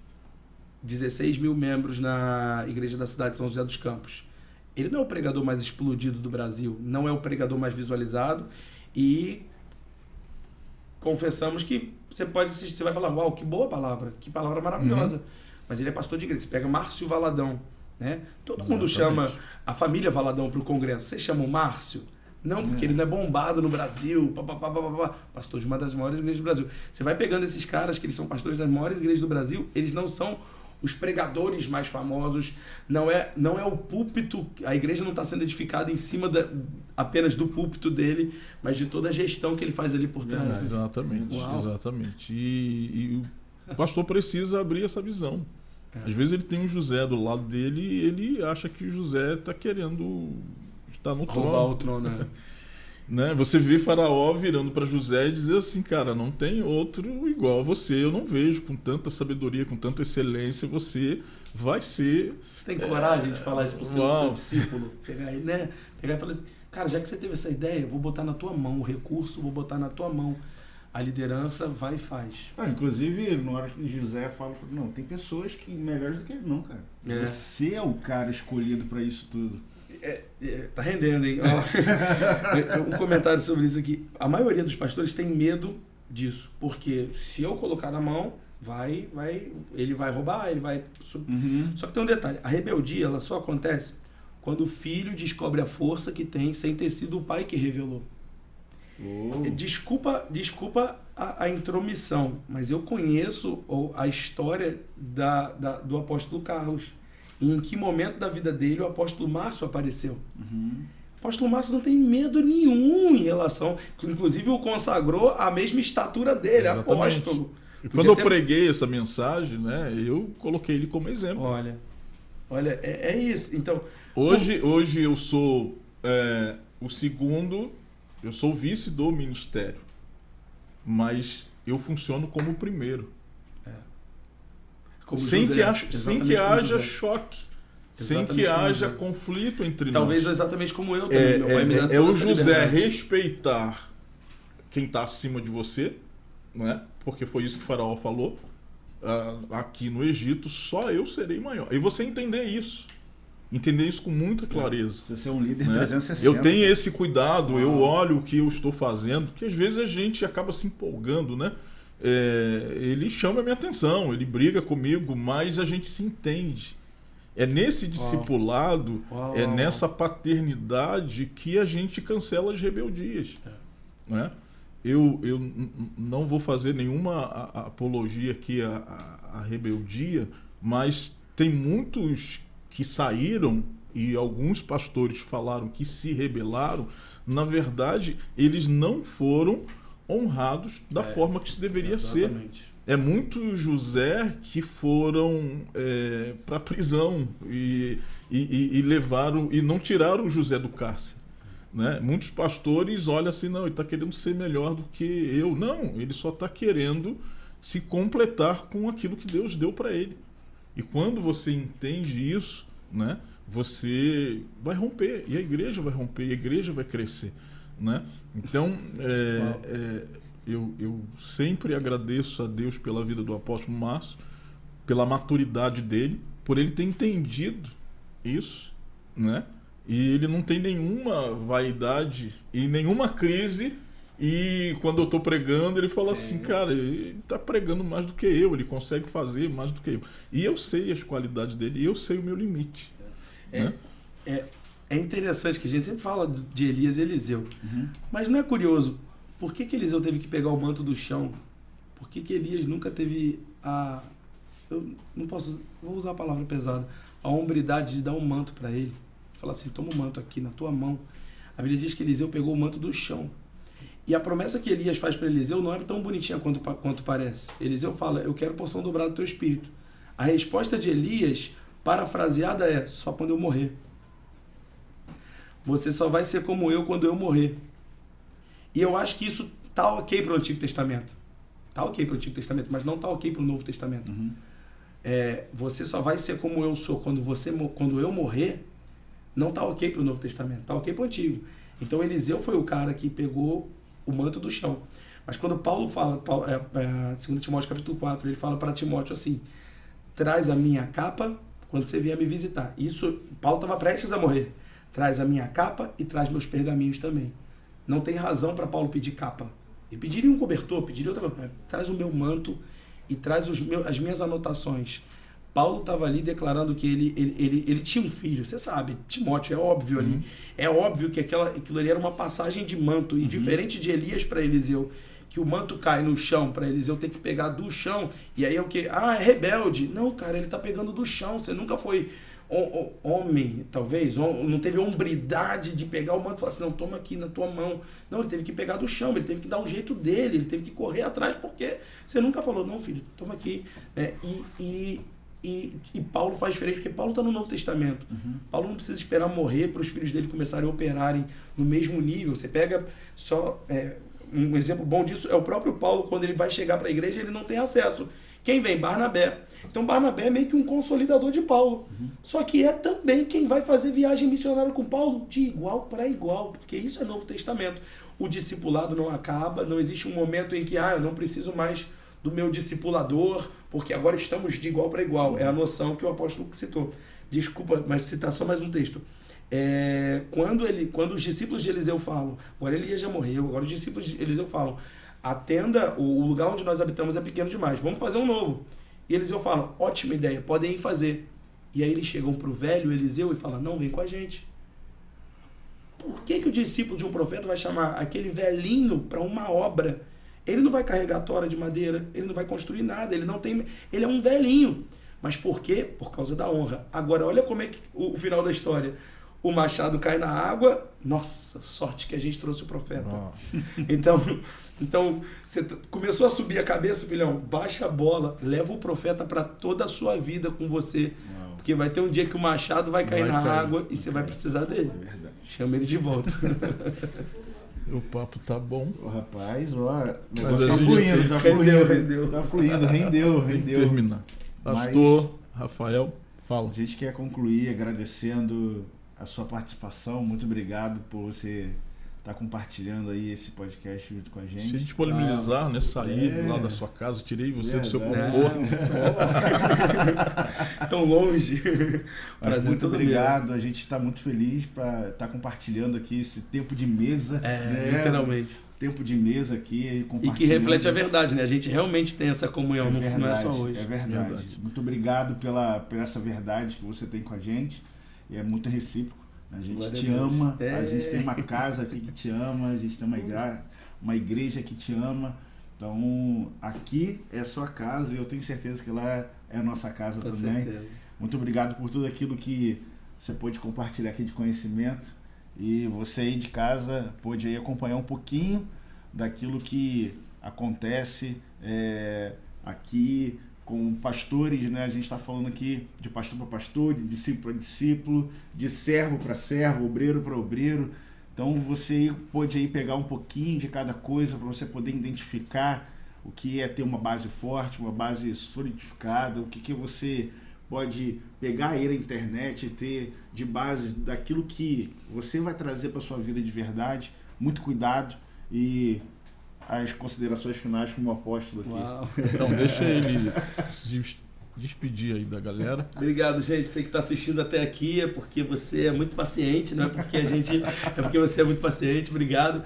16 mil membros na igreja da cidade de São José dos Campos. Ele não é o pregador mais explodido do Brasil, não é o pregador mais visualizado, e confessamos que você vai falar, uau, que boa palavra, que palavra maravilhosa. Mas ele é pastor de igreja. Você pega Márcio Valadão, né? Todo mundo chama a família Valadão para o congresso. Você chama o Márcio? Não, porque ele não é bombado no Brasil. Pastor de uma das maiores igrejas do Brasil. Você vai pegando esses caras que eles são pastores das maiores igrejas do Brasil, eles não são os pregadores mais famosos, não é o púlpito, a igreja não está sendo edificada em cima apenas do púlpito dele, mas de toda a gestão que ele faz ali por trás. Exatamente. E o pastor precisa abrir essa visão. Às vezes ele tem um José do lado dele e ele acha que o José está querendo estar no trono. Roubar o trono, né? Né? Você vê Faraó virando para José e dizer assim, cara, não tem outro igual a você, eu não vejo com tanta sabedoria, com tanta excelência, você vai ser... Você tem coragem de falar isso para o seu discípulo? Pegar e falar assim, cara, já que você teve essa ideia, eu vou botar na tua mão o recurso, vou botar na tua mão. A liderança vai e faz. Inclusive, na hora que José fala, não, tem pessoas que melhores do que ele não, cara. Você é o cara escolhido para isso tudo. Tá rendendo, hein? Um comentário sobre isso aqui. A maioria dos pastores tem medo disso, porque se eu colocar na mão, ele vai roubar, ele vai... Só que tem um detalhe, a rebeldia ela só acontece quando o filho descobre a força que tem sem ter sido o pai que revelou. Desculpa a intromissão, mas eu conheço a história do apóstolo Carlos. E em que momento da vida dele o apóstolo Márcio apareceu. O apóstolo Márcio não tem medo nenhum em relação... Inclusive o consagrou à mesma estatura dele, exatamente. Apóstolo. E quando eu preguei essa mensagem, né, eu coloquei ele como exemplo. Olha, é isso. Então, hoje eu sou o segundo, eu sou vice do ministério, mas eu funciono como o primeiro. Como Sem José, que como haja José. choque, Exatamente sem que como haja José. conflito entre Talvez nós. exatamente como eu também. Meu pai me dá toda O essa José liberdade. respeitar quem está acima de você, né? Porque foi isso que o faraó falou. Aqui no Egito, só eu serei maior. E você entender isso com muita clareza. Você ser um líder Né? 360. Eu tenho esse cuidado, eu Uau. olho o que eu estou fazendo, que às vezes a gente acaba se empolgando, né? Ele chama a minha atenção, ele briga comigo, mas a gente se entende. É nesse discipulado, Uau. é nessa paternidade que a gente cancela as rebeldias. Né? Eu não vou fazer nenhuma apologia aqui à rebeldia, mas tem muitos que saíram e alguns pastores falaram que se rebelaram. Na verdade, eles não foram honrados da forma que se deveria ser. Exatamente. É muitos José que foram para a prisão e levaram e não tiraram o José do cárcere. Né? Muitos pastores olham assim, não, ele está querendo ser melhor do que eu. Não, ele só está querendo se completar com aquilo que Deus deu para ele. E quando você entende isso, né, você vai romper, e a igreja vai romper, e a igreja vai crescer. Né? Então, eu sempre agradeço a Deus pela vida do apóstolo Márcio, pela maturidade dele, por ele ter entendido isso, né? E ele não tem nenhuma vaidade e nenhuma crise. E quando eu estou pregando, ele fala assim, cara, ele está pregando mais do que eu, ele consegue fazer mais do que eu. E eu sei as qualidades dele, e eu sei o meu limite. Né? É interessante que a gente sempre fala de Elias e Eliseu. Mas não é curioso, por que Eliseu teve que pegar o manto do chão? Por que Elias nunca teve eu não posso, vou usar a palavra pesada, a hombridade de dar um manto para ele? Fala assim, toma o manto aqui na tua mão. A Bíblia diz que Eliseu pegou o manto do chão. E a promessa que Elias faz para Eliseu não é tão bonitinha quanto parece. Eliseu fala, eu quero porção dobrada do teu espírito. A resposta de Elias, parafraseada, é, só quando eu morrer. Você só vai ser como eu quando eu morrer. E eu acho que isso tá ok para o Antigo Testamento. Tá ok para o Antigo Testamento, mas não tá ok para o Novo Testamento. Você só vai ser como eu sou quando eu morrer. Não tá ok para o Novo Testamento, tá ok para o Antigo. Então Eliseu foi o cara que pegou o manto do chão. Mas quando Paulo fala, 2 Timóteo capítulo 4, ele fala para Timóteo assim, traz a minha capa quando você vier me visitar. Isso, Paulo estava prestes a morrer. Traz a minha capa e traz meus pergaminhos também. Não tem razão para Paulo pedir capa. Ele pediria um cobertor, pediria outra coisa. Traz o meu manto e traz as minhas anotações. Paulo estava ali declarando que ele tinha um filho, você sabe, Timóteo, é óbvio ali. É óbvio que aquilo ali era uma passagem de manto. E diferente de Elias para Eliseu, que o manto cai no chão, para Eliseu ter que pegar do chão, e aí é o que? É rebelde. Não, cara, ele está pegando do chão. Você nunca foi homem, talvez, não teve hombridade de pegar o manto e falar assim, não, toma aqui na tua mão. Não, ele teve que pegar do chão, ele teve que dar um jeito dele, ele teve que correr atrás, porque você nunca falou, não, filho, toma aqui. E Paulo faz diferente, porque Paulo está no Novo Testamento. Paulo não precisa esperar morrer para os filhos dele começarem a operarem no mesmo nível. Você pega só... um exemplo bom disso é o próprio Paulo, quando ele vai chegar para a igreja, ele não tem acesso. Quem vem? Barnabé. Então Barnabé é meio que um consolidador de Paulo. Só que é também quem vai fazer viagem missionária com Paulo de igual para igual, porque isso é Novo Testamento. O discipulado não acaba, não existe um momento em que eu não preciso mais do meu discipulador, porque agora estamos de igual para igual. É a noção que o apóstolo citou. Desculpa, mas citar só mais um texto. Quando os discípulos de Eliseu falam, agora Elias já morreu, agora os discípulos de Eliseu falam, a tenda, o lugar onde nós habitamos é pequeno demais, vamos fazer um novo. E Eliseu fala, ótima ideia, podem ir fazer. E aí eles chegam para o velho Eliseu e falam, não, vem com a gente. Por que o discípulo de um profeta vai chamar aquele velhinho para uma obra? Ele não vai carregar tora de madeira, ele não vai construir nada, ele é um velhinho. Mas por quê? Por causa da honra. Agora, olha como é que o final da história. O machado cai na água, nossa, sorte que a gente trouxe o profeta. Então você começou a subir a cabeça, filhão, baixa a bola, leva o profeta para toda a sua vida com você. Porque vai ter um dia que o machado vai cair na água e você vai precisar dele. É verdade. Chama ele de volta. O papo tá bom. Ô, rapaz, ó, o Mas negócio a tá gente fluindo, tá rendeu, fluindo. rendeu. Tá fluindo, rendeu. Tem que terminar. Pastor Rafael, fala. A gente quer concluir agradecendo a sua participação. Muito obrigado por você estar compartilhando aí esse podcast junto com a gente. Se disponibilizar, né? Sair lá da sua casa, tirei você do seu conforto. Tão longe. Mas Prazer muito todo obrigado. meu. A gente está muito feliz para estar compartilhando aqui esse tempo de mesa. Literalmente. Tempo de mesa aqui. E que reflete a verdade, né? A gente realmente tem essa comunhão, não é só hoje. É verdade. Muito obrigado por essa verdade que você tem com a gente. E é muito recíproco. A gente Glória te a Deus. ama, a gente tem uma casa aqui que te ama, a gente tem uma igreja que te ama. Então, aqui é a sua casa e eu tenho certeza que lá é a nossa casa Com também. certeza. Muito obrigado por tudo aquilo que você pôde compartilhar aqui de conhecimento. E você aí de casa pôde aí acompanhar um pouquinho daquilo que acontece aqui com pastores, né? A gente está falando aqui de pastor para pastor, de discípulo para discípulo, de servo para servo, obreiro para obreiro. Então você pode aí pegar um pouquinho de cada coisa para você poder identificar o que é ter uma base forte, uma base solidificada, o que você pode pegar aí na internet e ter de base daquilo que você vai trazer para sua vida de verdade. Muito cuidado e as considerações finais como apóstolo aqui. Uau. Então, deixa ele se despedir aí da galera. Obrigado, gente. Você que está assistindo até aqui é porque você é muito paciente, não é porque a gente. É porque você é muito paciente. Obrigado.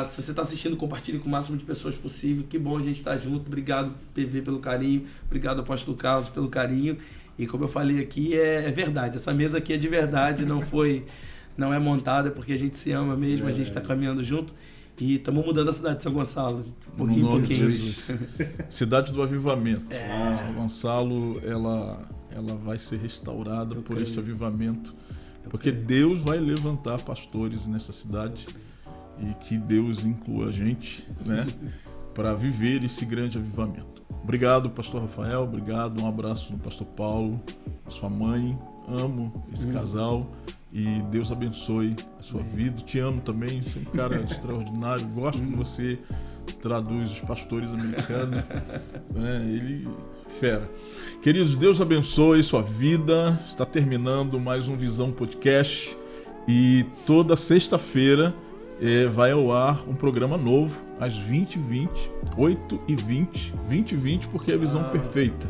Se você está assistindo, compartilhe com o máximo de pessoas possível. Que bom a gente estar junto. Obrigado, PV, pelo carinho. Obrigado, apóstolo Carlos, pelo carinho. E como eu falei aqui, é verdade. Essa mesa aqui é de verdade, não é montada, é porque a gente se ama mesmo, a gente está caminhando junto. E estamos mudando a cidade de São Gonçalo, pouquinho em pouquinho. Cidade do Avivamento. São Gonçalo, ela vai ser restaurada por este avivamento. Porque Deus vai levantar pastores nessa cidade e que Deus inclua a gente, né, para viver esse grande avivamento. Obrigado, pastor Rafael. Obrigado. Um abraço no pastor Paulo, a sua mãe. Amo esse casal. E Deus abençoe a sua vida. Te amo também, você é um cara extraordinário. Gosto que você traduz os pastores americanos. Ele fera. Queridos, Deus abençoe sua vida. Está terminando mais um Visão Podcast. E toda sexta-feira vai ao ar um programa novo, às 20h20, 8h20, 20h20, porque é a visão perfeita.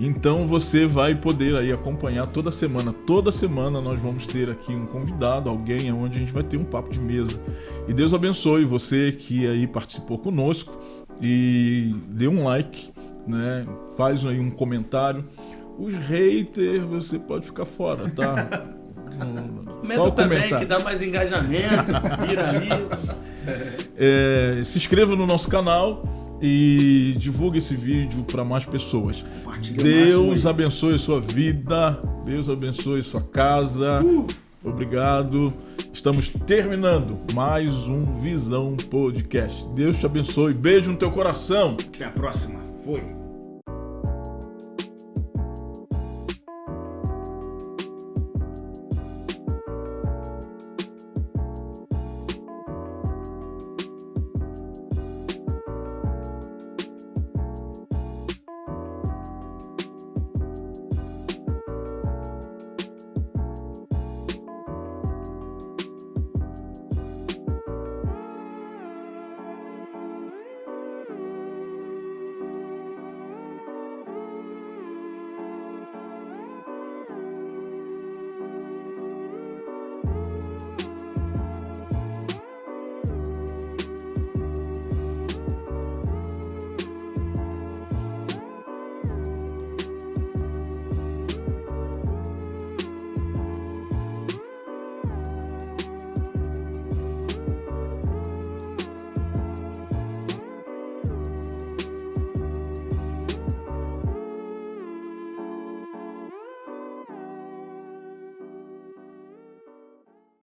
Então você vai poder aí acompanhar toda semana. Toda semana nós vamos ter aqui um convidado, alguém onde a gente vai ter um papo de mesa. E Deus abençoe você que aí participou conosco e dê um like, né? Faz aí um comentário. Os haters você pode ficar fora, tá? Comenta também, que dá mais engajamento, viraliza. Se inscreva no nosso canal e divulgue esse vídeo para mais pessoas. Deus abençoe a sua vida, Deus abençoe a sua casa. Obrigado. Estamos terminando mais um Visão Podcast. Deus te abençoe. Beijo no teu coração. Até a próxima. Foi.